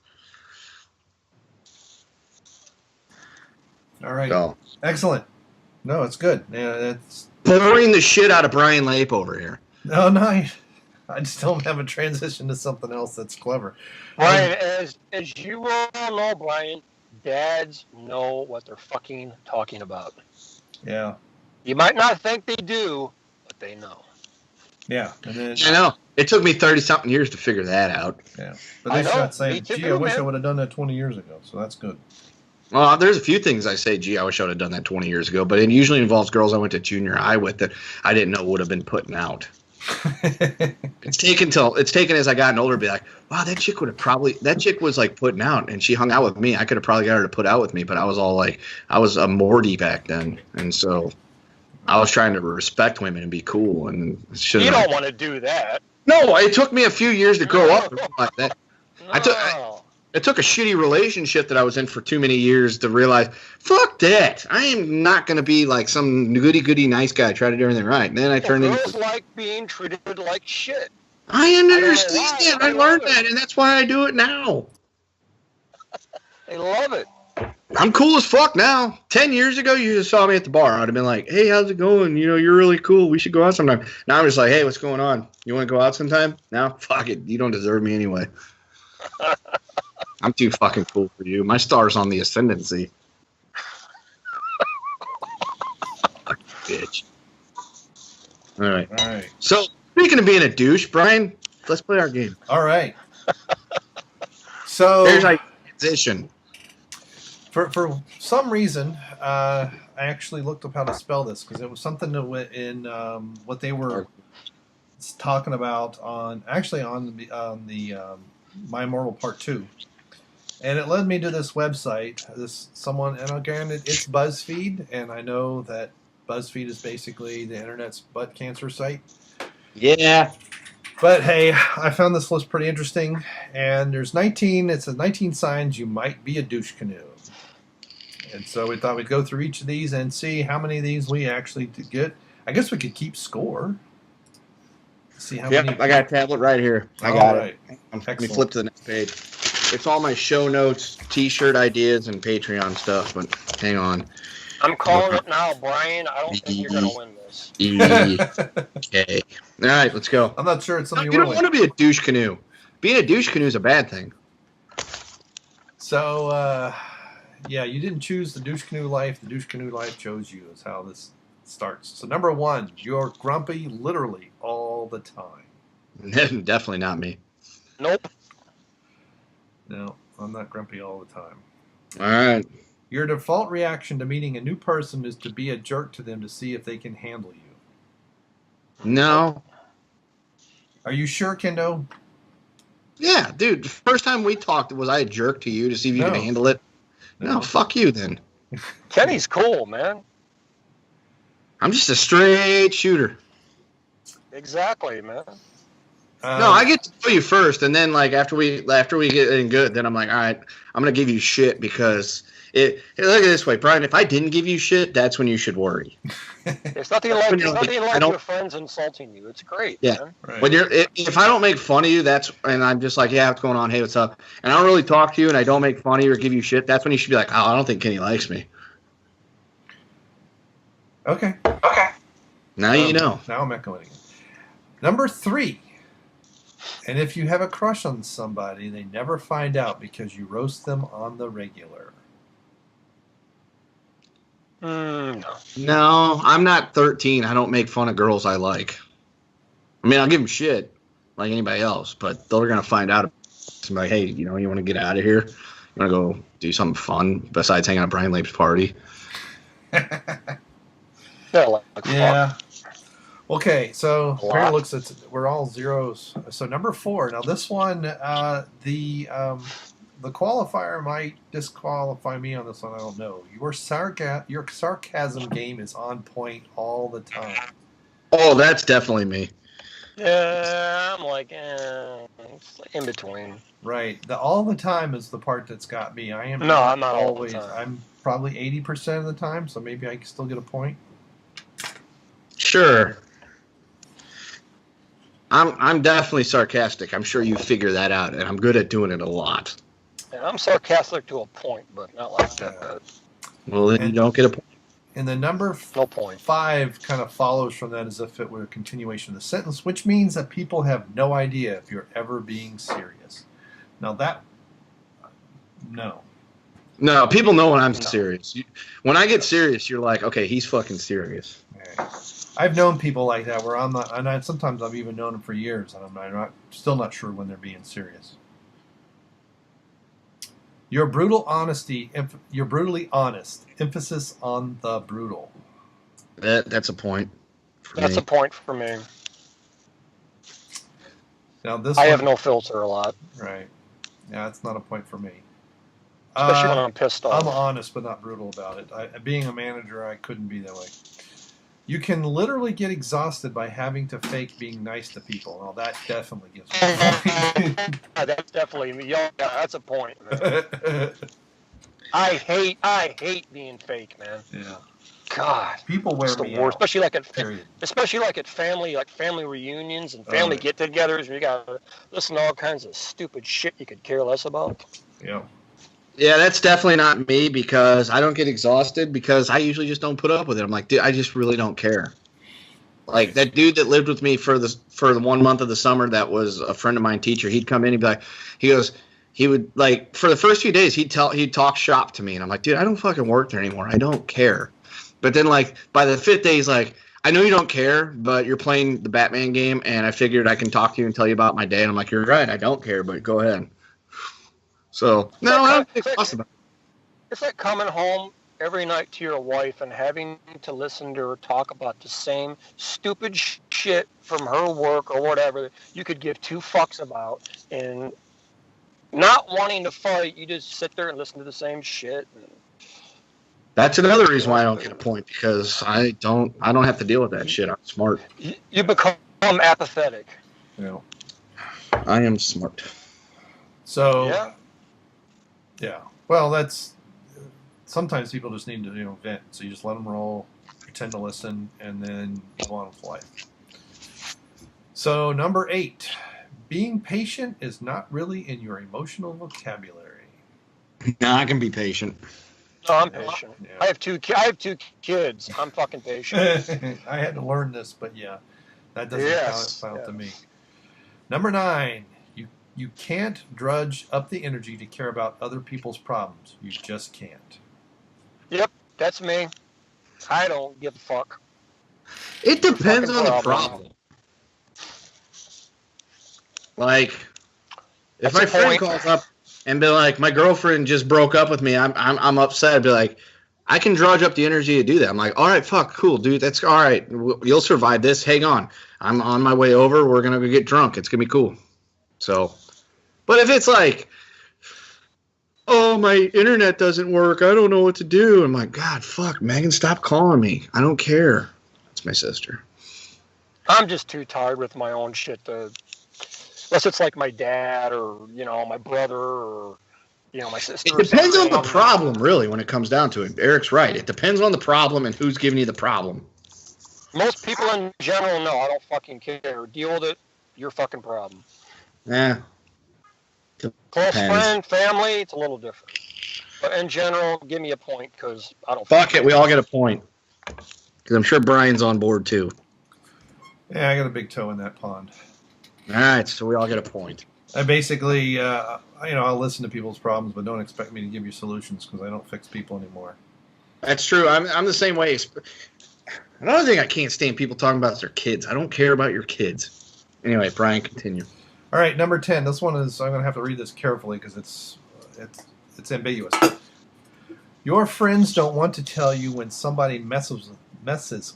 All right. So, Excellent. No, it's good. Yeah, it's boring the shit out of Brian Lape over here. no. I just don't have a transition to something else that's clever. Brian, as you all know, Brian, dads know what they're fucking talking about. Yeah. You might not think they do, but they know. Yeah. And then I know. It took me 30-something years to figure that out. yeah. But I they know. start saying, Me too, "Gee, I wish I man. would have done that 20 years ago." So that's good. Well, there's a few things I say, gee, I wish I would have done that 20 years ago, but it usually involves girls I went to junior high with that I didn't know would have been putting out. It's taken as I gotten older to be like, wow, that chick was like putting out and she hung out with me. I could have probably got her to put out with me, but I was all like, I was a Morty back then. And so I was trying to respect women and be cool. And You don't want to do that. No, it took me a few years to grow up like that. No. It took a shitty relationship that I was in for too many years to realize, fuck that. I am not going to be like some goody-goody nice guy, try to do everything right. And then I turned Girls into... like being treated like shit. I understand that. I I learned love it. that, and that's why I do it now. They love it. I'm cool as fuck now. 10 years ago, you just saw me at the bar. I'd have been like, hey, how's it going? You know, you're really cool. We should go out sometime. Now I'm just like, hey, what's going on? You want to go out sometime? Now, fuck it. You don't deserve me anyway. I'm too fucking cool for you. My star's on the ascendancy. Bitch. All right. So, speaking of being a douche, Brian, let's play our game. All right. So There's our transition. for some reason, I actually looked up how to spell this because it was something that went in what they were talking about on the My Immortal Part 2. And it led me to this website. And again, it's BuzzFeed, and I know that BuzzFeed is basically the internet's butt cancer site. Yeah. But hey, I found this list pretty interesting, and there's 19. It says 19 signs you might be a douche canoe. And so we thought we'd go through each of these and see how many of these we actually get. I guess we could keep score. See how many. I got a tablet right here. I got it. Let me flip to the next page. It's all my show notes, T-shirt ideas, and Patreon stuff. But hang on. I'm calling it now, Brian. I don't think you're going to win this. Okay. All right, let's go. I'm not sure it's something You don't want to be a douche canoe. Being a douche canoe is a bad thing. So, yeah, you didn't choose the douche canoe life. The douche canoe life chose you, is how this starts. So, number 1, you're grumpy literally all the time. Definitely not me. Nope. No, I'm not grumpy all the time. All right. Your default reaction to meeting a new person is to be a jerk to them to see if they can handle you. No. Are you sure, Kendo? Yeah, dude. The first time we talked, was I a jerk to you to see if you could handle it? No, fuck you then. Kenny's cool, man. I'm just a straight shooter. Exactly, man. No, I get to know you first, and then like after we get in good, then I'm like, all right, I'm gonna give you shit because look at it this way, Brian. If I didn't give you shit, that's when you should worry. It's nothing like your friends insulting you. It's great. Yeah. Man. Right. When if I don't make fun of you, and I'm just like, yeah, what's going on? Hey, what's up? And I don't really talk to you, and I don't make fun of you or give you shit. That's when you should be like, oh, I don't think Kenny likes me. Okay. Now you know. Now I'm echoing again. Number 3. And if you have a crush on somebody, they never find out because you roast them on the regular. No. No, I'm not 13. I don't make fun of girls I like. I mean, I'll give them shit like anybody else, but they're gonna find out. I'm like, hey, you want to get out of here? You want to go do something fun besides hanging out at Brian Lape's party? Yeah. Okay, so apparently looks at we're all zeros. So number 4. Now this one, the qualifier might disqualify me on this one. I don't know. Your sarcasm game is on point all the time. Oh, that's definitely me. Yeah, I'm like, it's in between. Right. The all the time is the part that's got me. I'm not always. all the time. probably 80% of the time, so maybe I can still get a point. Sure. I'm definitely sarcastic. I'm sure you figure that out, and I'm good at doing it a lot. And I'm sarcastic to a point, but not like that. Well, then you don't get a point. And the number No point. 5 kind of follows from that as if it were a continuation of the sentence, which means that people have no idea if you're ever being serious. Now that, no. No, people know when I'm serious. When I get serious, you're like, okay, he's fucking serious. Okay. I've known people like that where I'm not, and sometimes I've even known them for years, and I'm still not sure when they're being serious. You're brutally honest. Emphasis on the brutal. That's a point. That's a point for me. Now this I have no filter a lot. Right. Yeah, it's not a point for me. Especially when I'm pissed off. I'm honest, but not brutal about it. Being a manager, I couldn't be that way. You can literally get exhausted by having to fake being nice to people. Well, that definitely gives me a point. That's definitely me. Yeah, that's a point, man. I hate being fake, man. Yeah. God, people wear it's me the worst, out. especially like at family reunions and family get-togethers, where you got to listen to all kinds of stupid shit you could care less about. Yeah. Yeah, that's definitely not me because I don't get exhausted because I usually just don't put up with it. I'm like, dude, I just really don't care. Like that dude that lived with me for the 1 month of the summer that was a friend of mine, teacher. He'd come in, he'd be like, he would like for the first few days he'd talk shop to me, and I'm like, dude, I don't fucking work there anymore. I don't care. But then like by the 5th day, he's like, I know you don't care, but you're playing the Batman game, and I figured I can talk to you and tell you about my day. And I'm like, you're right, I don't care, but go ahead. So no, I don't think it's about it. It's like coming home every night to your wife and having to listen to her talk about the same stupid shit from her work or whatever you could give 2 fucks about, and not wanting to fight, you just sit there and listen to the same shit. That's another reason why I don't get a point, because I don't have to deal with that shit. I'm smart. You become apathetic. Yeah. I am smart. So yeah. Well, that's sometimes people just need to vent. So you just let them roll, pretend to listen, and then move on with life. So number 8, being patient is not really in your emotional vocabulary. No, I can be patient. No, I'm patient. Yeah. I have two kids. I'm fucking patient. I had to learn this, but yeah, that doesn't count to me. Number 9, you can't drudge up the energy to care about other people's problems. You just can't. Yep, that's me. I don't give a fuck. It depends on the problem. Like, if my friend calls up and be like, my girlfriend just broke up with me, I'm upset. I'd be like, I can drudge up the energy to do that. I'm like, all right, fuck, cool, dude, that's all right. You'll survive this. Hang on. I'm on my way over. We're going to go get drunk. It's going to be cool. So, but if it's like, oh, my internet doesn't work, I don't know what to do. I'm like, God, fuck, Megan, stop calling me. I don't care. That's my sister. I'm just too tired with my own shit to, unless it's like my dad or, my brother or, my sister. It depends on the problem, really, when it comes down to it. Eric's right. It depends on the problem and who's giving you the problem. Most people in general, no, I don't fucking care. Deal with it. Your fucking problem. Yeah. Close friend, family, it's a little different. But in general, give me a point because I don't. Fuck it, we all get a point. Because I'm sure Brian's on board too. Yeah, I got a big toe in that pond. All right, so we all get a point. I basically, I'll listen to people's problems, but don't expect me to give you solutions because I don't fix people anymore. That's true. I'm the same way. Another thing I can't stand people talking about is their kids. I don't care about your kids. Anyway, Brian, continue. All right, number 10. This one is, I'm going to have to read this carefully because it's ambiguous. Your friends don't want to tell you when somebody messes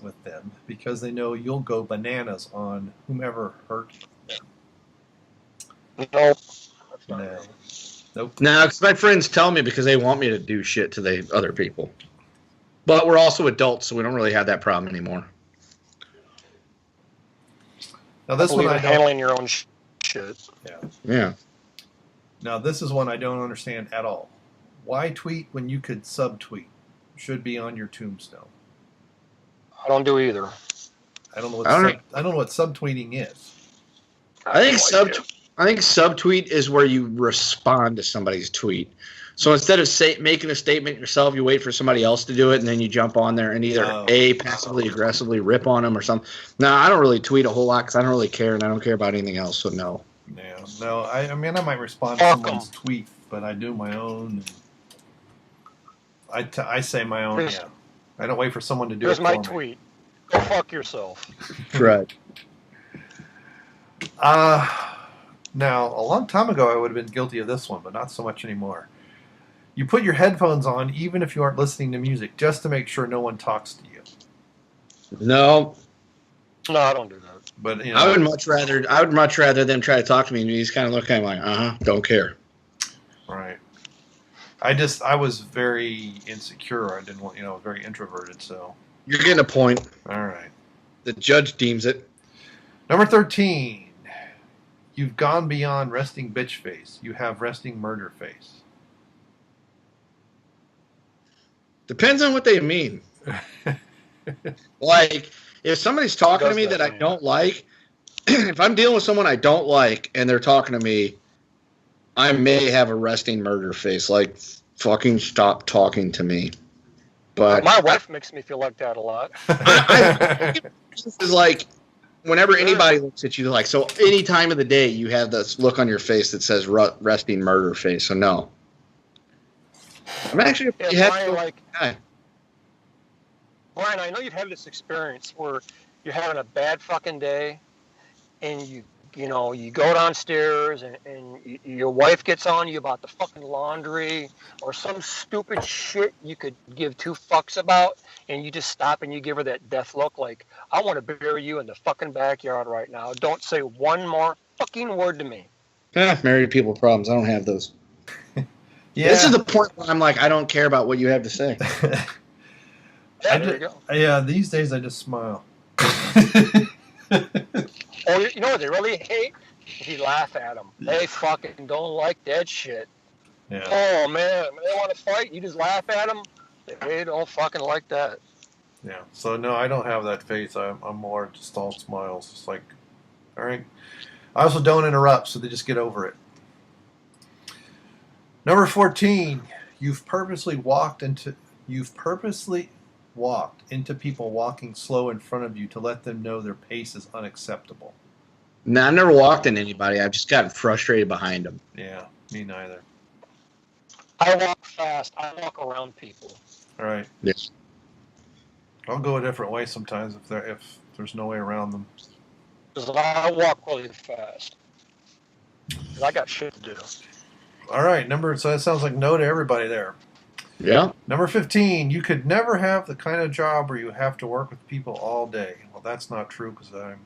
with them because they know you'll go bananas on whomever hurt them. Nope. No. Nope. No, because my friends tell me because they want me to do shit to the other people. But we're also adults, so we don't really have that problem anymore. Now this one I don't. Handling your own shit. Yeah. Now this is one I don't understand at all. Why tweet when you could subtweet? should be on your tombstone? I don't do either. I don't know what subtweeting is. I think subtweet is where you respond to somebody's tweet. So instead of making a statement yourself, you wait for somebody else to do it, and then you jump on there and either passively aggressively rip on them or something. No, I don't really tweet a whole lot because I don't really care, and I don't care about anything else. So no. Yeah, no. I mean, I might respond to someone's tweet, but I do my own. I say my own. Yeah, I don't wait for someone to do it for me. Here's my tweet. Go fuck yourself. Right. Now, a long time ago, I would have been guilty of this one, but not so much anymore. You put your headphones on, even if you aren't listening to music, just to make sure no one talks to you. No, I don't do that. But I would much rather them try to talk to me and you just kind of look at me like, don't care. Right. I was very insecure. I didn't want, I was very introverted. So you're getting a point. All right. The judge deems it. Number 13. You've gone beyond resting bitch face. You have resting murder face. Depends on what they mean. Like, if somebody's talking to me that I don't like, if I'm dealing with someone I don't like and they're talking to me, I may have a resting murder face. Like, fucking stop talking to me. But my wife makes me feel like that a lot. This is like, whenever anybody looks at you, like, so any time of the day you have this look on your face that says resting murder face. So no. I'm actually Brian, I know you've had this experience where you're having a bad fucking day, and you go downstairs and your wife gets on you about the fucking laundry or some stupid shit you could give two fucks about, and you just stop and you give her that death look like, I want to bury you in the fucking backyard right now. Don't say one more fucking word to me. Married people problems. I don't have those. Yeah. This is the point where I'm like, I don't care about what you have to say. There you go. Yeah, these days I just smile. Or you know what they really hate? If you laugh at them. They fucking don't like that shit. Yeah. Oh man, they want to fight. You just laugh at them. They don't fucking like that. Yeah. So no, I don't have that face. I'm more just all smiles. It's like, all right. I also don't interrupt, so they just get over it. Number 14. You've purposely walked into people walking slow in front of you to let them know their pace is unacceptable. No, I've never walked into anybody. I've just gotten frustrated behind them. Yeah, me neither. I walk fast. I walk around people. All right. Yes. I'll go a different way sometimes if there's no way around them. Because I walk really fast. Because I got shit to do. All right, so that sounds like no to everybody there. Yeah. Number 15, you could never have the kind of job where you have to work with people all day. Well, that's not true because I'm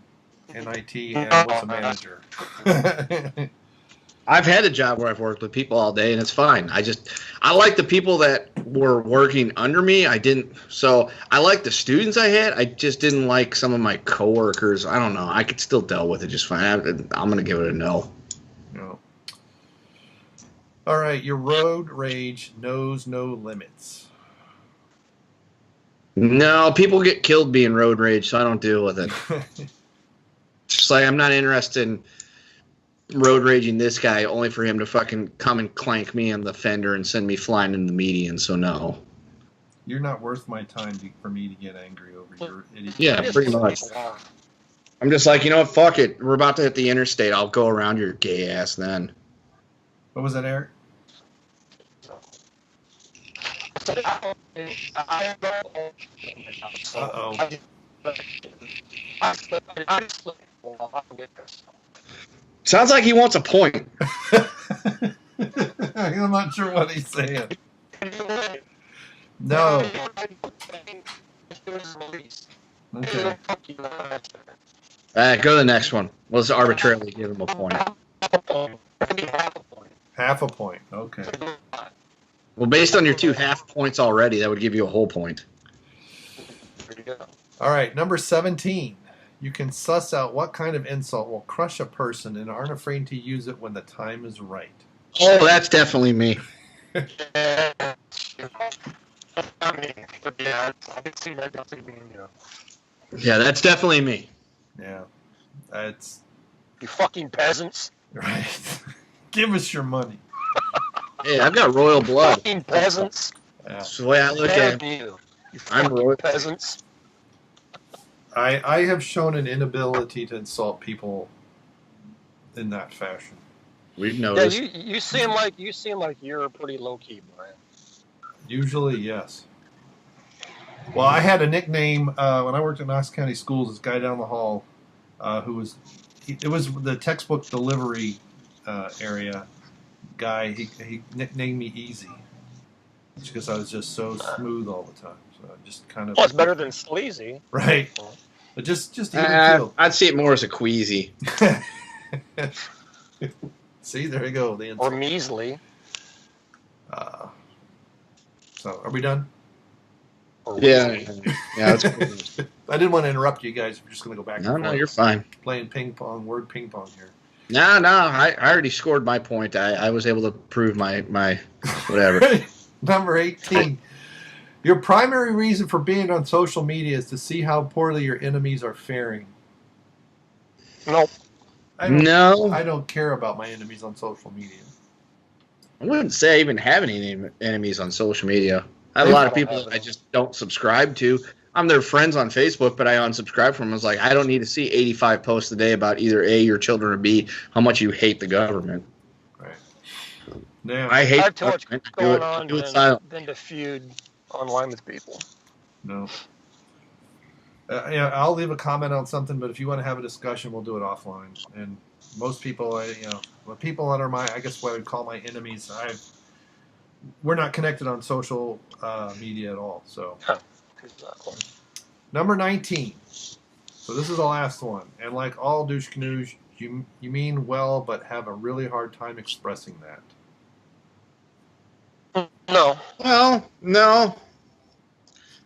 in IT and was a manager. I've had a job where I've worked with people all day, and it's fine. I like the people that were working under me. So I like the students I had. I just didn't like some of my coworkers. I don't know. I could still deal with it just fine. I'm going to give it a no. No. All right, your road rage knows no limits. No, people get killed being road rage, so I don't deal with it. Just like I'm not interested in road raging this guy only for him to fucking come and clank me on the fender and send me flying in the median, so no. You're not worth my time for me to get angry over your idiot. Yeah, pretty much. I'm just like, you know what, fuck it. We're about to hit the interstate. I'll go around your gay ass then. What was that, Eric? Uh-oh. Sounds like he wants a point. I'm not sure what he's saying. No. Okay. Go to the next one. Let's arbitrarily give him a point. Half a point. Okay. Well, based on your 2 half points already, that would give you a whole point. All right, number 17. You can suss out what kind of insult will crush a person and aren't afraid to use it when the time is right. Oh, that's definitely me. I mean, but yeah, I can see that definitely being you. Yeah, that's definitely me. Yeah, that's You fucking peasants. right. Give us your money. Hey, I've got royal blood. Fucking peasants. Yeah. That's the way I look at it. You I'm fucking royal. peasants. I have shown an inability to insult people in that fashion. We've Yeah, noticed. you seem like you're pretty low key, Brian. Usually, yes. Well, I had a nickname when I worked at Knox County Schools. This guy down the hall, who was, it was the textbook delivery area guy. He nicknamed me Easy, just because I was just so smooth all the time. So I just kind of. Well, it's better than sleazy. Right. But just even killed. I'd see it more as a queasy. See, there you go. The Or measly. So, are we done? Or Yeah, weasly. yeah. That's cool. I didn't want to interrupt you guys. We're just going to go back. No, and no, forth. you're fine. Playing ping pong, word ping pong here. No, I already scored my point. I was able to prove my whatever. Number 18. Your primary reason for being on social media is to see how poorly your enemies are faring. Nope. I don't, No, I don't care about my enemies on social media. I wouldn't say I even have any enemies on social media. I have a lot of people that I just don't subscribe to. I'm their friends on Facebook, but I unsubscribe from them. I was like, I don't need to see 85 posts a day about either A, your children, or B, how much you hate the government. Right. Now, I hate I have too the much government. going on Do it silent. than to feud online with people. no. Yeah, I'll leave a comment on something, but if you want to have a discussion, we'll do it offline. And most people, the people that are I guess what I would call my enemies, we're not connected on social media at all. So, Exactly. number 19. So this is the last one. And like all douche canoes, you mean well, but have a really hard time expressing that. No. Well, no.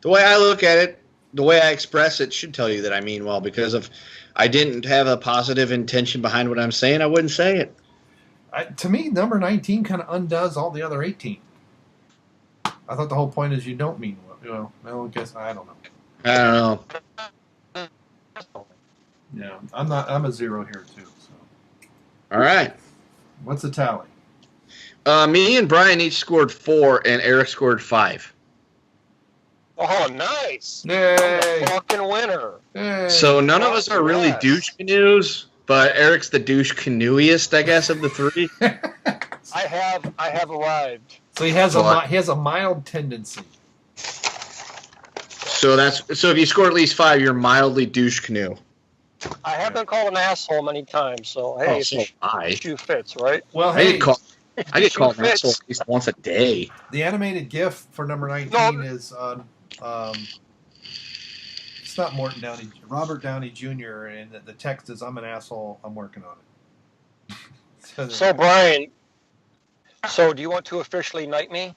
The way I look at it, the way I express it should tell you that I mean well, because if I didn't have a positive intention behind what I'm saying, I wouldn't say it. To me, number 19 kind of undoes all the other 18. I thought the whole point is you don't mean well. I guess I don't know. I don't know. Yeah, I'm a 0 here too. So, All right. what's the tally? Me and Brian each scored 4, and Eric scored 5. Oh, nice. Yay! I'm the fucking winner. Yay! So none of us are really Yes. douche canoes, but Eric's the douche canoeiest, I guess, of the three. I have arrived. So he has a mild tendency. So if you score at least 5, you're mildly douche canoe. I have been called an asshole many times, so hey, if so the I. shoe fits, right? Well, I hey, get called an fits. asshole at least once a day. the animated GIF for number 19 No. is it's not Robert Downey Jr. and the text is "I'm an asshole. I'm working on it." So Brian, do you want to officially knight me?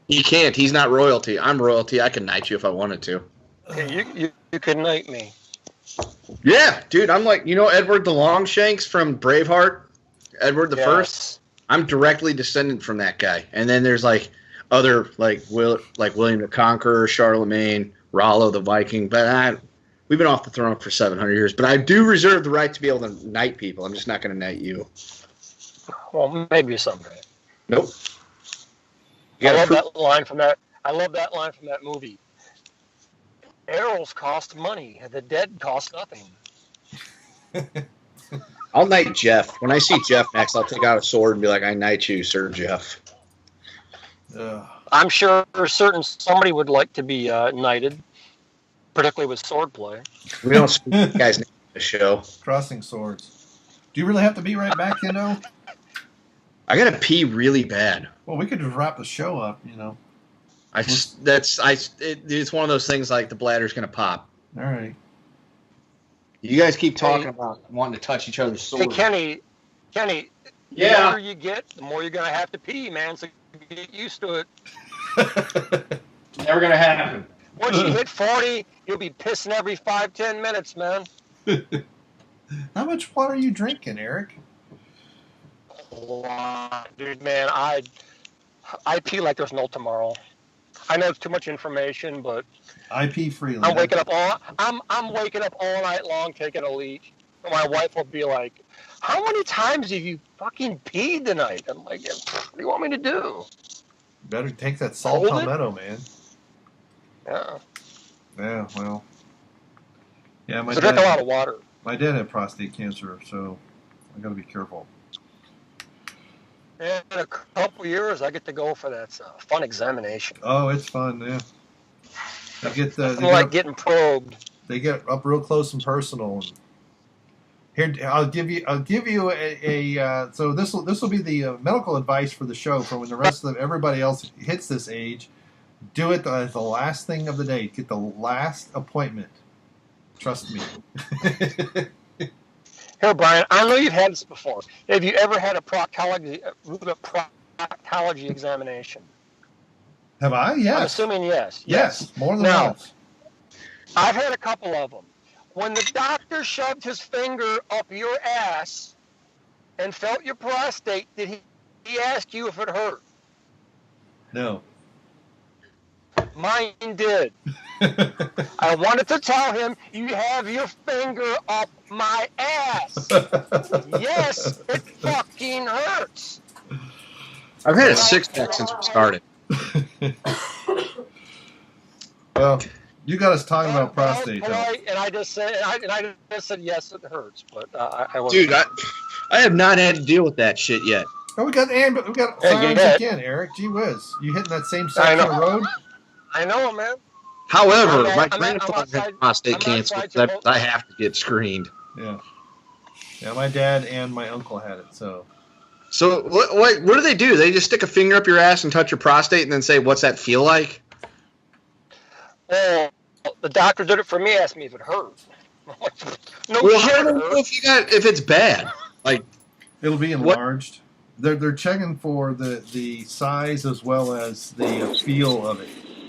He can't. He's not royalty. I'm royalty. I can knight you if I wanted to. Okay, you can knight me. Yeah, dude. I'm like, Edward the Longshanks from Braveheart? Edward the First? I'm directly descendant from that guy. And then there's other William the Conqueror, Charlemagne, Rollo the Viking. But we've been off the throne for 700 years. But I do reserve the right to be able to knight people. I'm just not going to knight you. Well, maybe someday. Nope. I love that line from that movie. Arrows cost money. The dead cost nothing. I'll knight Jeff. When I see Jeff next, I'll take out a sword and be like, I knight you, Sir Jeff. I'm sure somebody would like to be knighted, particularly with swordplay. We don't speak the guy's name on the show. Crossing swords. Do you really have to be right back, I gotta pee really bad. Well, we could just wrap the show up, It's one of those things like the bladder's gonna pop. All right. You guys keep talking about wanting to touch each other's swords. Hey, Kenny. The older you get, the more you're gonna have to pee, man. So get used to it. Never gonna happen. Once you hit 40, you'll be pissing every 5-10 minutes, man. How much water are you drinking, Eric? Dude, man, I pee like there's no tomorrow. I know it's too much information, but IP freely. I'm waking up all night long taking a leak. And my wife will be like, "How many times have you fucking peed tonight?" I'm like, "What do you want me to do?" Better take that salt palmetto, man. Yeah. Yeah, well. Yeah, So drink a lot of water. My dad had prostate cancer, so I got to be careful. In a couple years, I get to go for that fun examination. Oh, it's fun, yeah. They get getting probed. They get up real close and personal. And here, I'll give you a so this will be the medical advice for the show for when the rest of everybody else hits this age. Do it the last thing of the day. Get the last appointment. Trust me. Here, Brian, I know you've had this before. Have you ever had a proctology examination? Have I? Yes. I'm assuming yes. Yes, more than now, once. I've had a couple of them. When the doctor shoved his finger up your ass and felt your prostate, did he ask you if it hurt? No. Mine did. I wanted to tell him, you have your finger up my ass. Yes, it fucking hurts. I've had a six-pack since we started. Well, you got us talking about prostate. And I just said, yes, it hurts. But I wasn't. Dude, I have not had to deal with that shit yet. Oh, we got signs again, Eric. Gee whiz, you hitting that same side of the road? I know, man. However, my grandfather had prostate cancer, so I have to get screened. Yeah. Yeah, my dad and my uncle had it, so. So what do they do? They just stick a finger up your ass and touch your prostate and then say, "What's that feel like?" Well, the doctor did it for me. Asked me if it hurt. No well, shit. how do you know if it's bad? Like, it'll be enlarged. They're checking for the size as well as the feel of it.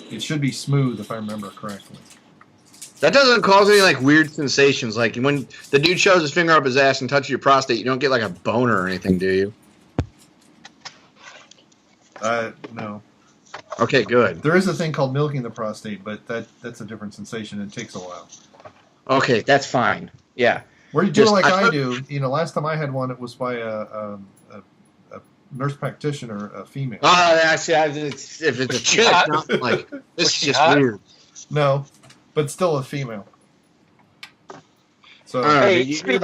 It should be smooth, if I remember correctly. That doesn't cause any like weird sensations. Like when the dude shoves his finger up his ass and touches your prostate, you don't get like a boner or anything, do you? No. Okay, good. There is a thing called milking the prostate, but that's a different sensation. It takes a while. Okay, that's fine. Yeah. Where you do it like I do, last time I had one, it was by a nurse practitioner, a female. Actually, if it's a chick, not like this is just weird. No, but still a female. So, hey, speaking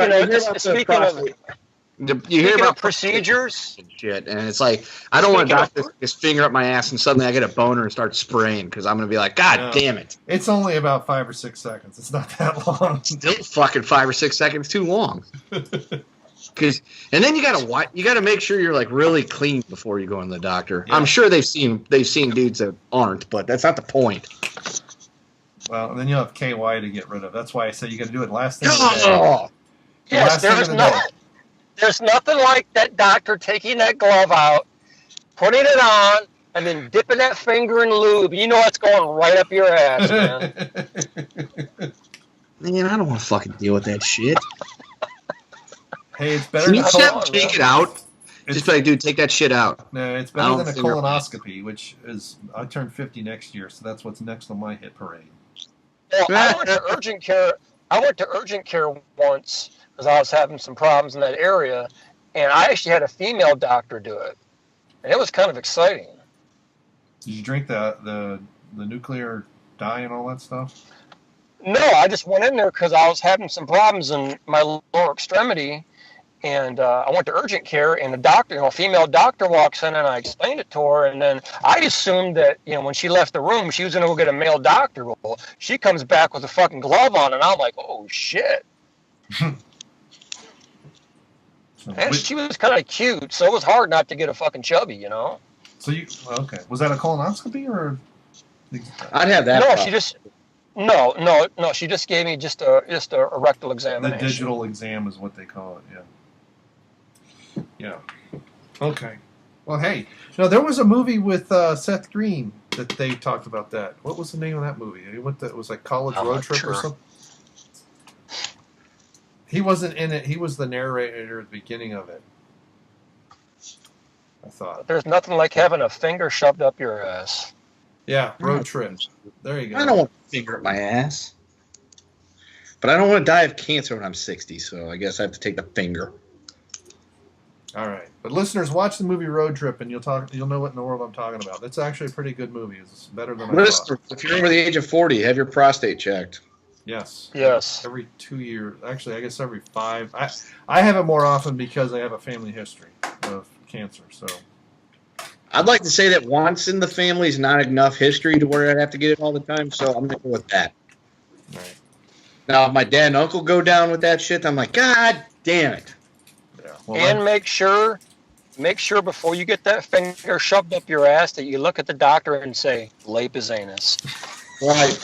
of procedures and shit, and it's like I don't want a doctor to stick his finger up my ass and suddenly I get a boner and start spraying because I'm gonna be like, God damn it! It's only about 5 or 6 seconds. It's not that long. Still fucking 5 or 6 seconds too long. And then you gotta make sure you're like really clean before you go in the doctor. Yeah. I'm sure they've seen dudes that aren't, but that's not the point. Well, and then you'll have KY to get rid of. That's why I said you got to do it last thing. Yes, there's nothing like that doctor taking that glove out, putting it on, and then dipping that finger in lube. You know it's going right up your ass, man. Man, I don't want to fucking deal with that shit. Hey, it's better. Can you take it out? Just be like, dude, take that shit out. No, it's better than a colonoscopy, which is I turn 50 next year, so that's what's next on my hit parade. Well, I went to urgent care. I went to urgent care once because I was having some problems in that area, and I actually had a female doctor do it, and it was kind of exciting. Did you drink the nuclear dye and all that stuff? No, I just went in there because I was having some problems in my lower extremity, and I went to urgent care, and the doctor, a female doctor walks in, and I explained it to her, and then I assumed that, when she left the room, she was going to go get a male doctor. Well, she comes back with a fucking glove on, and I'm like, oh, shit. And she was kind of cute, so it was hard not to get a fucking chubby, So okay. Was that a colonoscopy, or? I'd have that. No, she just gave me just a rectal examination. The digital exam is what they call it, yeah. Yeah. Okay. Well, hey, there was a movie with Seth Green that they talked about that. What was the name of that movie? It was like College Road Trip or something? He wasn't in it. He was the narrator at the beginning of it. I thought. There's nothing like having a finger shoved up your ass. Yeah, road trip. There you go. I don't want to finger up my ass. But I don't want to die of cancer when I'm 60, so I guess I have to take the finger. All right. But listeners, watch the movie Road Trip and you'll know what in the world I'm talking about. It's actually a pretty good movie. It's better than I thought. If you're over the age of 40, have your prostate checked. Yes. Yes. Every 2 years. Actually, I guess every 5. I have it more often because I have a family history of cancer. So I'd like to say that once in the family is not enough history to where I'd have to get it all the time, so I'm going to go with that. all right. Now, if my dad and uncle go down with that shit, I'm like, God damn it. Yeah. Well, And make sure before you get that finger shoved up your ass that you look at the doctor and say, "Lape his anus." Right.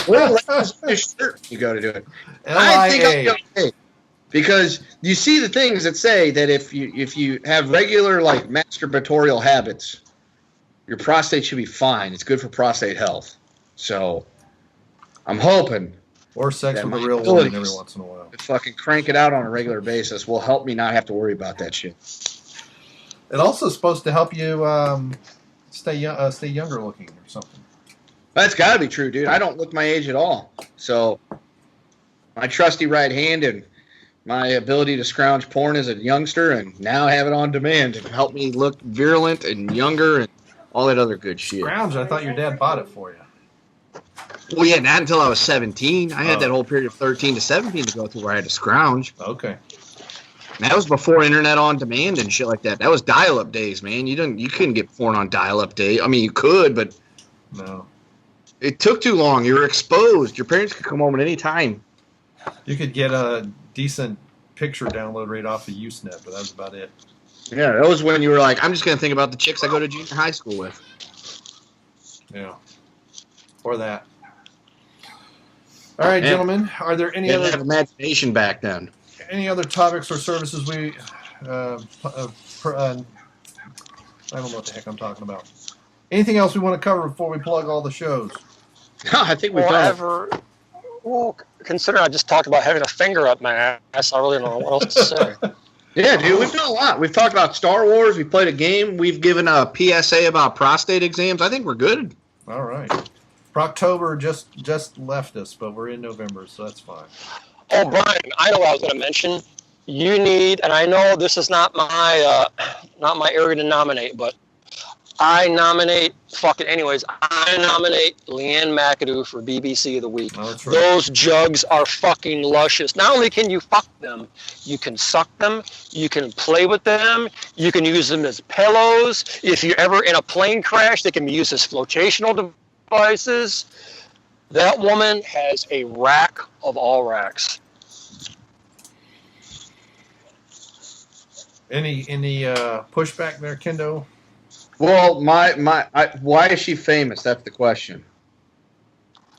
Well, that's shirt you go to do it. LIA. I think I'll be okay. Because you see the things that say that if you have regular like masturbatorial habits, your prostate should be fine. It's good for prostate health. So I'm hoping Or sex that with a my real woman every abilities once in a while. to fucking crank it out on a regular basis will help me not have to worry about that shit. It also is supposed to help you stay younger looking or something. That's got to be true, dude. I don't look my age at all. So my trusty right hand and my ability to scrounge porn as a youngster and now have it on demand to help me look virulent and younger and all that other good shit. Scrounge, I thought your dad bought it for you. Well, yeah, not until I was 17. I had that whole period of 13 to 17 to go through where I had to scrounge. Okay. And that was before internet on demand and shit like that. That was dial-up days, man. You couldn't get porn on dial-up day. I mean, you could, but No. it took too long. You were exposed. Your parents could come home at any time. You could get a decent picture download rate off of Usenet, but that was about it. Yeah, that was when you were like, I'm just going to think about the chicks I go to junior high school with. Yeah. Or that. All right, gentlemen. Are there any They didn't other have imagination back then. topics or services we? I don't know what the heck I'm talking about. Anything else we want to cover before we plug all the shows? No, I think we've done it. Well, consider I just talked about having a finger up my ass. I really don't know what else to say. Yeah, dude, we've done a lot. We've talked about Star Wars. We played a game. We've given a PSA about prostate exams. I think we're good. All right. Proctober just left us, but we're in November, so that's fine. Oh, Brian, I know what I was going to mention. You need, and I know this is not my area to nominate, but I nominate, I nominate Ann McAdoo for BBC of the Week. Oh, that's right. Those jugs are fucking luscious. Not only can you fuck them, you can suck them, you can play with them, you can use them as pillows. If you're ever in a plane crash, they can be used as flotational devices. That woman has a rack of all racks. Any pushback there, Kendo? Well, why is she famous? That's the question.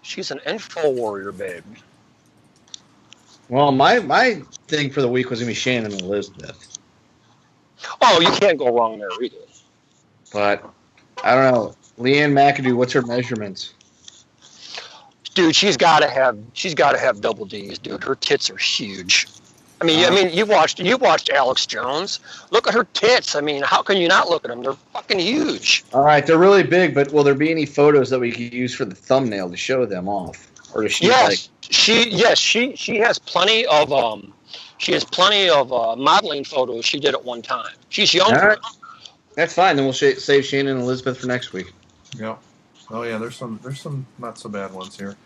She's an info warrior, babe. Well, my thing for the week was going to be Shannon and Elizabeth. Oh, you can't go wrong there either. But, I don't know. Ann McAdoo, what's her measurements? Dude, she's got to have double D's, dude. Her tits are huge. I mean, you watched Alex Jones. Look at her tits. I mean, how can you not look at them? They're fucking huge. All right, they're really big, but will there be any photos that we could use for the thumbnail to show them off? Or does she she has plenty of modeling photos she did at one time. She's younger. All right. That's fine. Then we'll save Shannon and Elizabeth for next week. Yeah. Oh yeah, there's some not so bad ones here.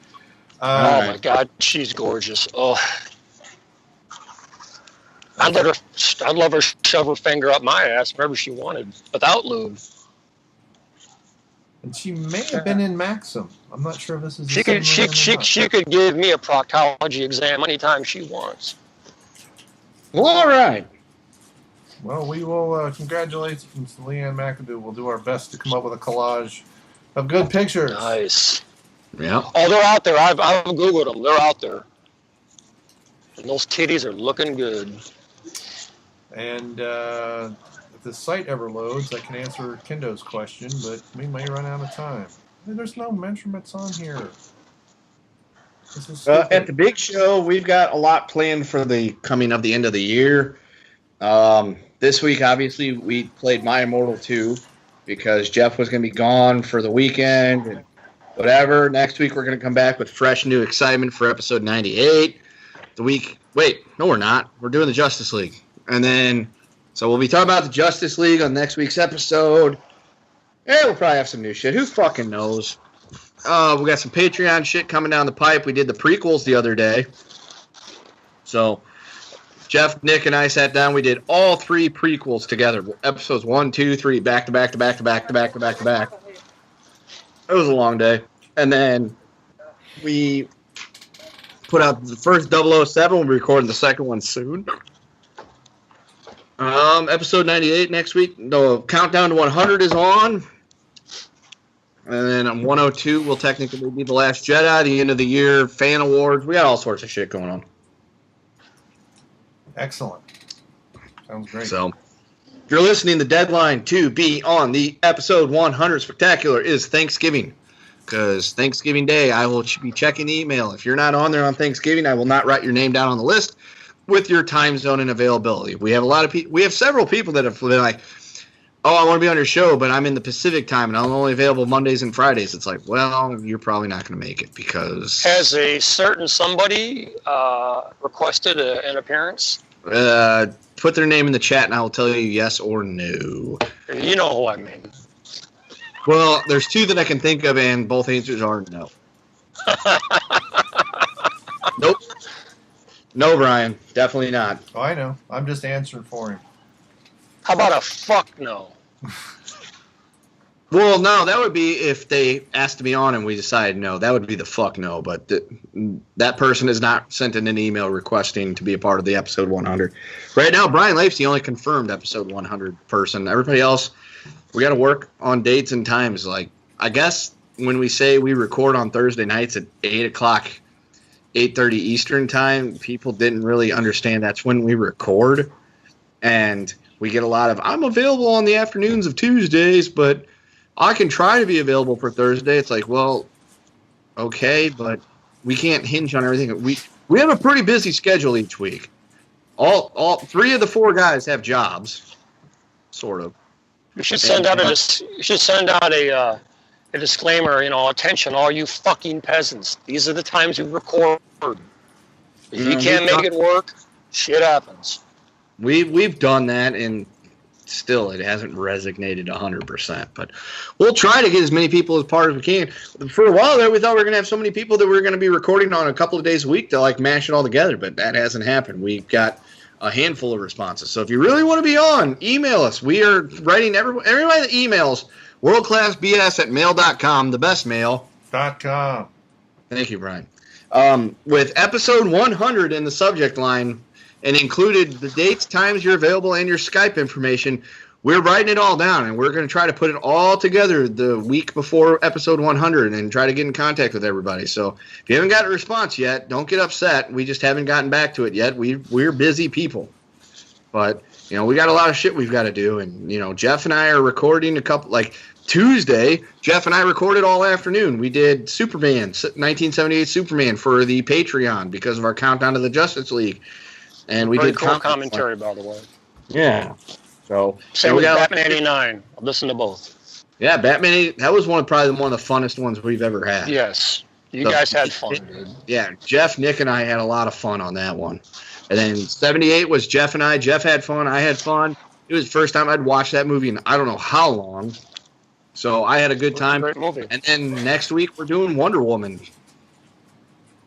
Oh my God, she's gorgeous. Oh, I'd love her shove her finger up my ass wherever she wanted without lube. And she may have been in Maxim. I'm not sure if this is. She could give me a proctology exam anytime she wants. Well, all right. Well, we will congratulate Ann McAdoo. We'll do our best to come up with a collage of good pictures. Nice. Yeah. Oh, they're out there. I've Googled them. They're out there. And those titties are looking good. And if the site ever loads, I can answer Kendo's question, but we may run out of time. There's no measurements on here. This is At the big show, we've got a lot planned for the end of the year. This week, obviously, we played My Immortal 2. because Jeff was going to be gone for the weekend and whatever. Next week, we're going to come back with fresh new excitement for episode 98. Wait, no, we're not. We're doing the Justice League. And then, so we'll be talking about the Justice League on next week's episode. Yeah, we'll probably have some new shit. Who fucking knows? We got some Patreon shit coming down the pipe. We did the prequels the other day. So, Jeff, Nick, and I sat down. We did all 3 prequels together. Episodes 1, 2, 3, back to back to back to back to back to back to back. It was a long day. And then we put out the first 007. We'll be recording the second one soon. Episode 98 next week. The countdown to 100 is on. And then on 102 will technically be The Last Jedi, the end of the year, fan awards. We got all sorts of shit going on. Excellent. Sounds great. So, if you're listening, the deadline to be on the episode 100 spectacular is Thanksgiving. Because Thanksgiving Day, I will be checking the email. If you're not on there on Thanksgiving, I will not write your name down on the list with your time zone and availability. We have a lot of people. We have several people that have been like, "Oh, I want to be on your show, but I'm in the Pacific time and I'm only available Mondays and Fridays." It's like, well, you're probably not going to make it because has a certain somebody requested an appearance? Put their name in the chat and I will tell you yes or no. You know who I mean. Well, there's 2 that I can think of, and both answers are no. Nope. No, Brian. Definitely not. Oh, I know. I'm just answering for him. How about a fuck no? Well, no, that would be if they asked me on and we decided no. That would be the fuck no. But that person has not sent in an email requesting to be a part of the episode 100. Right now, Brian Leif's the only confirmed episode 100 person. Everybody else, we got to work on dates and times. Like, I guess when we say we record on Thursday nights at 8 o'clock, 8:30 Eastern time, people didn't really understand that's when we record. And we get a lot of, I'm available on the afternoons of Tuesdays, but I can try to be available for Thursday. It's like, well, okay, but we can't hinge on everything. We have a pretty busy schedule each week. All 3 of the 4 guys have jobs, sort of. You should send out a disclaimer. Attention, all you fucking peasants. These are the times we record. If you can't make it work, shit happens. We've done that, and still it hasn't resonated 100%. But we'll try to get as many people as part as we can. For a while there, we thought we were going to have so many people that we were going to be recording on a couple of days a week to like mash it all together, but that hasn't happened. We've got a handful of responses. So if you really want to be on, email us. We are writing everybody that emails worldclassbs@mail.com, the best mail.com. Thank you, Brian. With episode 100 in the subject line, and included the dates, times you're available, and your Skype information. We're writing it all down, and we're going to try to put it all together the week before episode 100 and try to get in contact with everybody. So if you haven't got a response yet, don't get upset. We just haven't gotten back to it yet. We're busy people. But, we got a lot of shit we've got to do. And, Jeff and I are recording a couple, like Tuesday, Jeff and I recorded all afternoon. We did Superman, 1978 Superman for the Patreon because of our countdown to the Justice League. And we Very did cool commentary, by the way. Yeah. So same with Batman 89. I'll listen to both. Yeah, Batman. That was probably one of the funnest ones we've ever had. Yes, you guys had fun, dude. Yeah, Jeff, Nick, and I had a lot of fun on that one. And then 78 was Jeff and I. Jeff had fun. I had fun. It was the first time I'd watched that movie in I don't know how long. So I had a good time. Great movie. And then next week we're doing Wonder Woman.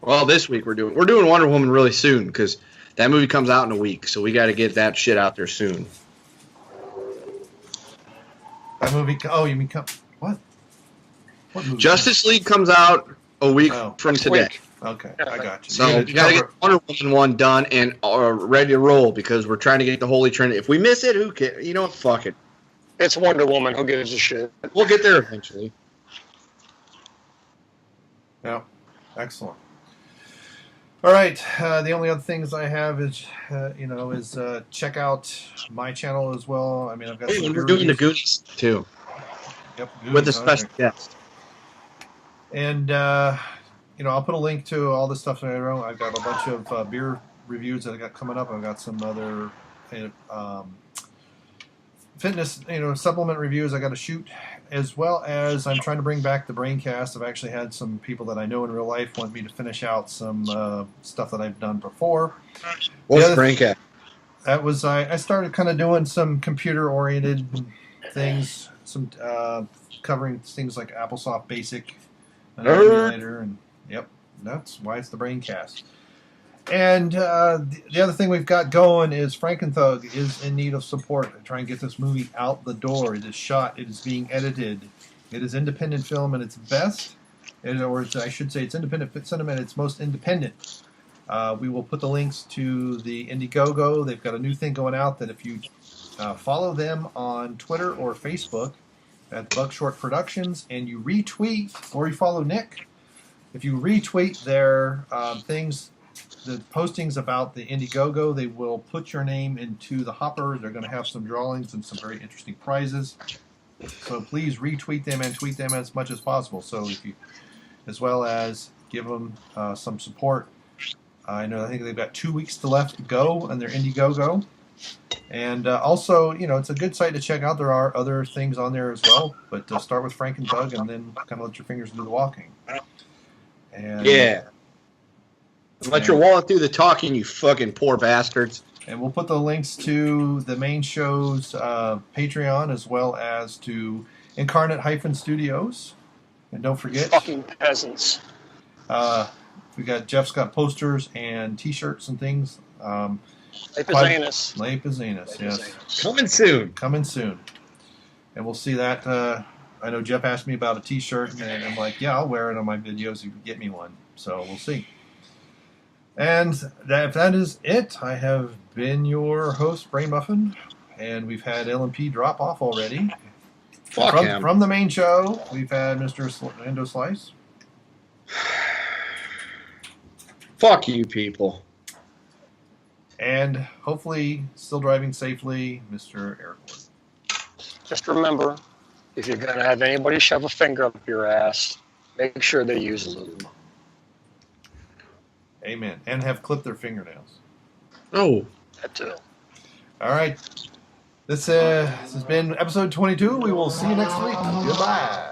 Well, this week we're doing Wonder Woman really soon because that movie comes out in a week, so we got to get that shit out there soon. That movie? Oh, you mean what? What movie? Justice League comes out a week from today. Okay, I got you. So we got to get Wonder Woman 1 done and ready to roll because we're trying to get the Holy Trinity. If we miss it, who cares? You know what? Fuck it. It's Wonder Woman. Who gives a shit? We'll get there eventually. Yeah, excellent. All right. The only other things I have is, check out my channel as well. I mean, I've got. We're doing the Goonies too. Yep. Goonies, with a special guest. And I'll put a link to all the stuff that I wrote. I've got a bunch of beer reviews that I got coming up. I've got some other fitness, supplement reviews I got to shoot, as well as I'm trying to bring back the Braincast. I've actually had some people that I know in real life want me to finish out some stuff that I've done before. What's Braincast? That was I started kind of doing some computer-oriented things, some covering things like AppleSoft Basic, an emulator, and yep, that's why it's the Braincast. And the other thing we've got going is Frankenthug is in need of support to try and get this movie out the door. It is shot. It is being edited. It is independent film at its best. I should say it's independent cinema at its most independent. We will put the links to the Indiegogo. They've got a new thing going out that if you follow them on Twitter or Facebook at Buckshort Productions and you retweet, or you follow Nick, if you retweet their things, the postings about the Indiegogo, they will put your name into the hopper. They're going to have some drawings and some very interesting prizes. So please retweet them and tweet them as much as possible. So if you, as well as give them some support. I think they've got 2 weeks left to go on their Indiegogo. And also, it's a good site to check out. There are other things on there as well. But start with Frankenthug and then kind of let your fingers do the walking. And, yeah. Let your wallet do the talking, you fucking poor bastards. And we'll put the links to the main show's Patreon as well as to Incarnate-Studios. And don't forget... Fucking peasants. Jeff's got posters and T-shirts and things. Lapizanus. Lapizanus, yes. Coming soon. And we'll see that. I know Jeff asked me about a T-shirt, and I'm like, yeah, I'll wear it on my videos if you get me one. So we'll see. And if that is it, I have been your host, Brainmuffin, and we've had L&P drop off already. From the main show, we've had Mr. Kendo Slice. Fuck you, people. And hopefully, still driving safely, Mr. Erik Ward. Just remember, if you're going to have anybody shove a finger up your ass, make sure they use lube. Amen. And have clipped their fingernails. Oh. That too. All right. This has been episode 22. We will see you next week. Goodbye.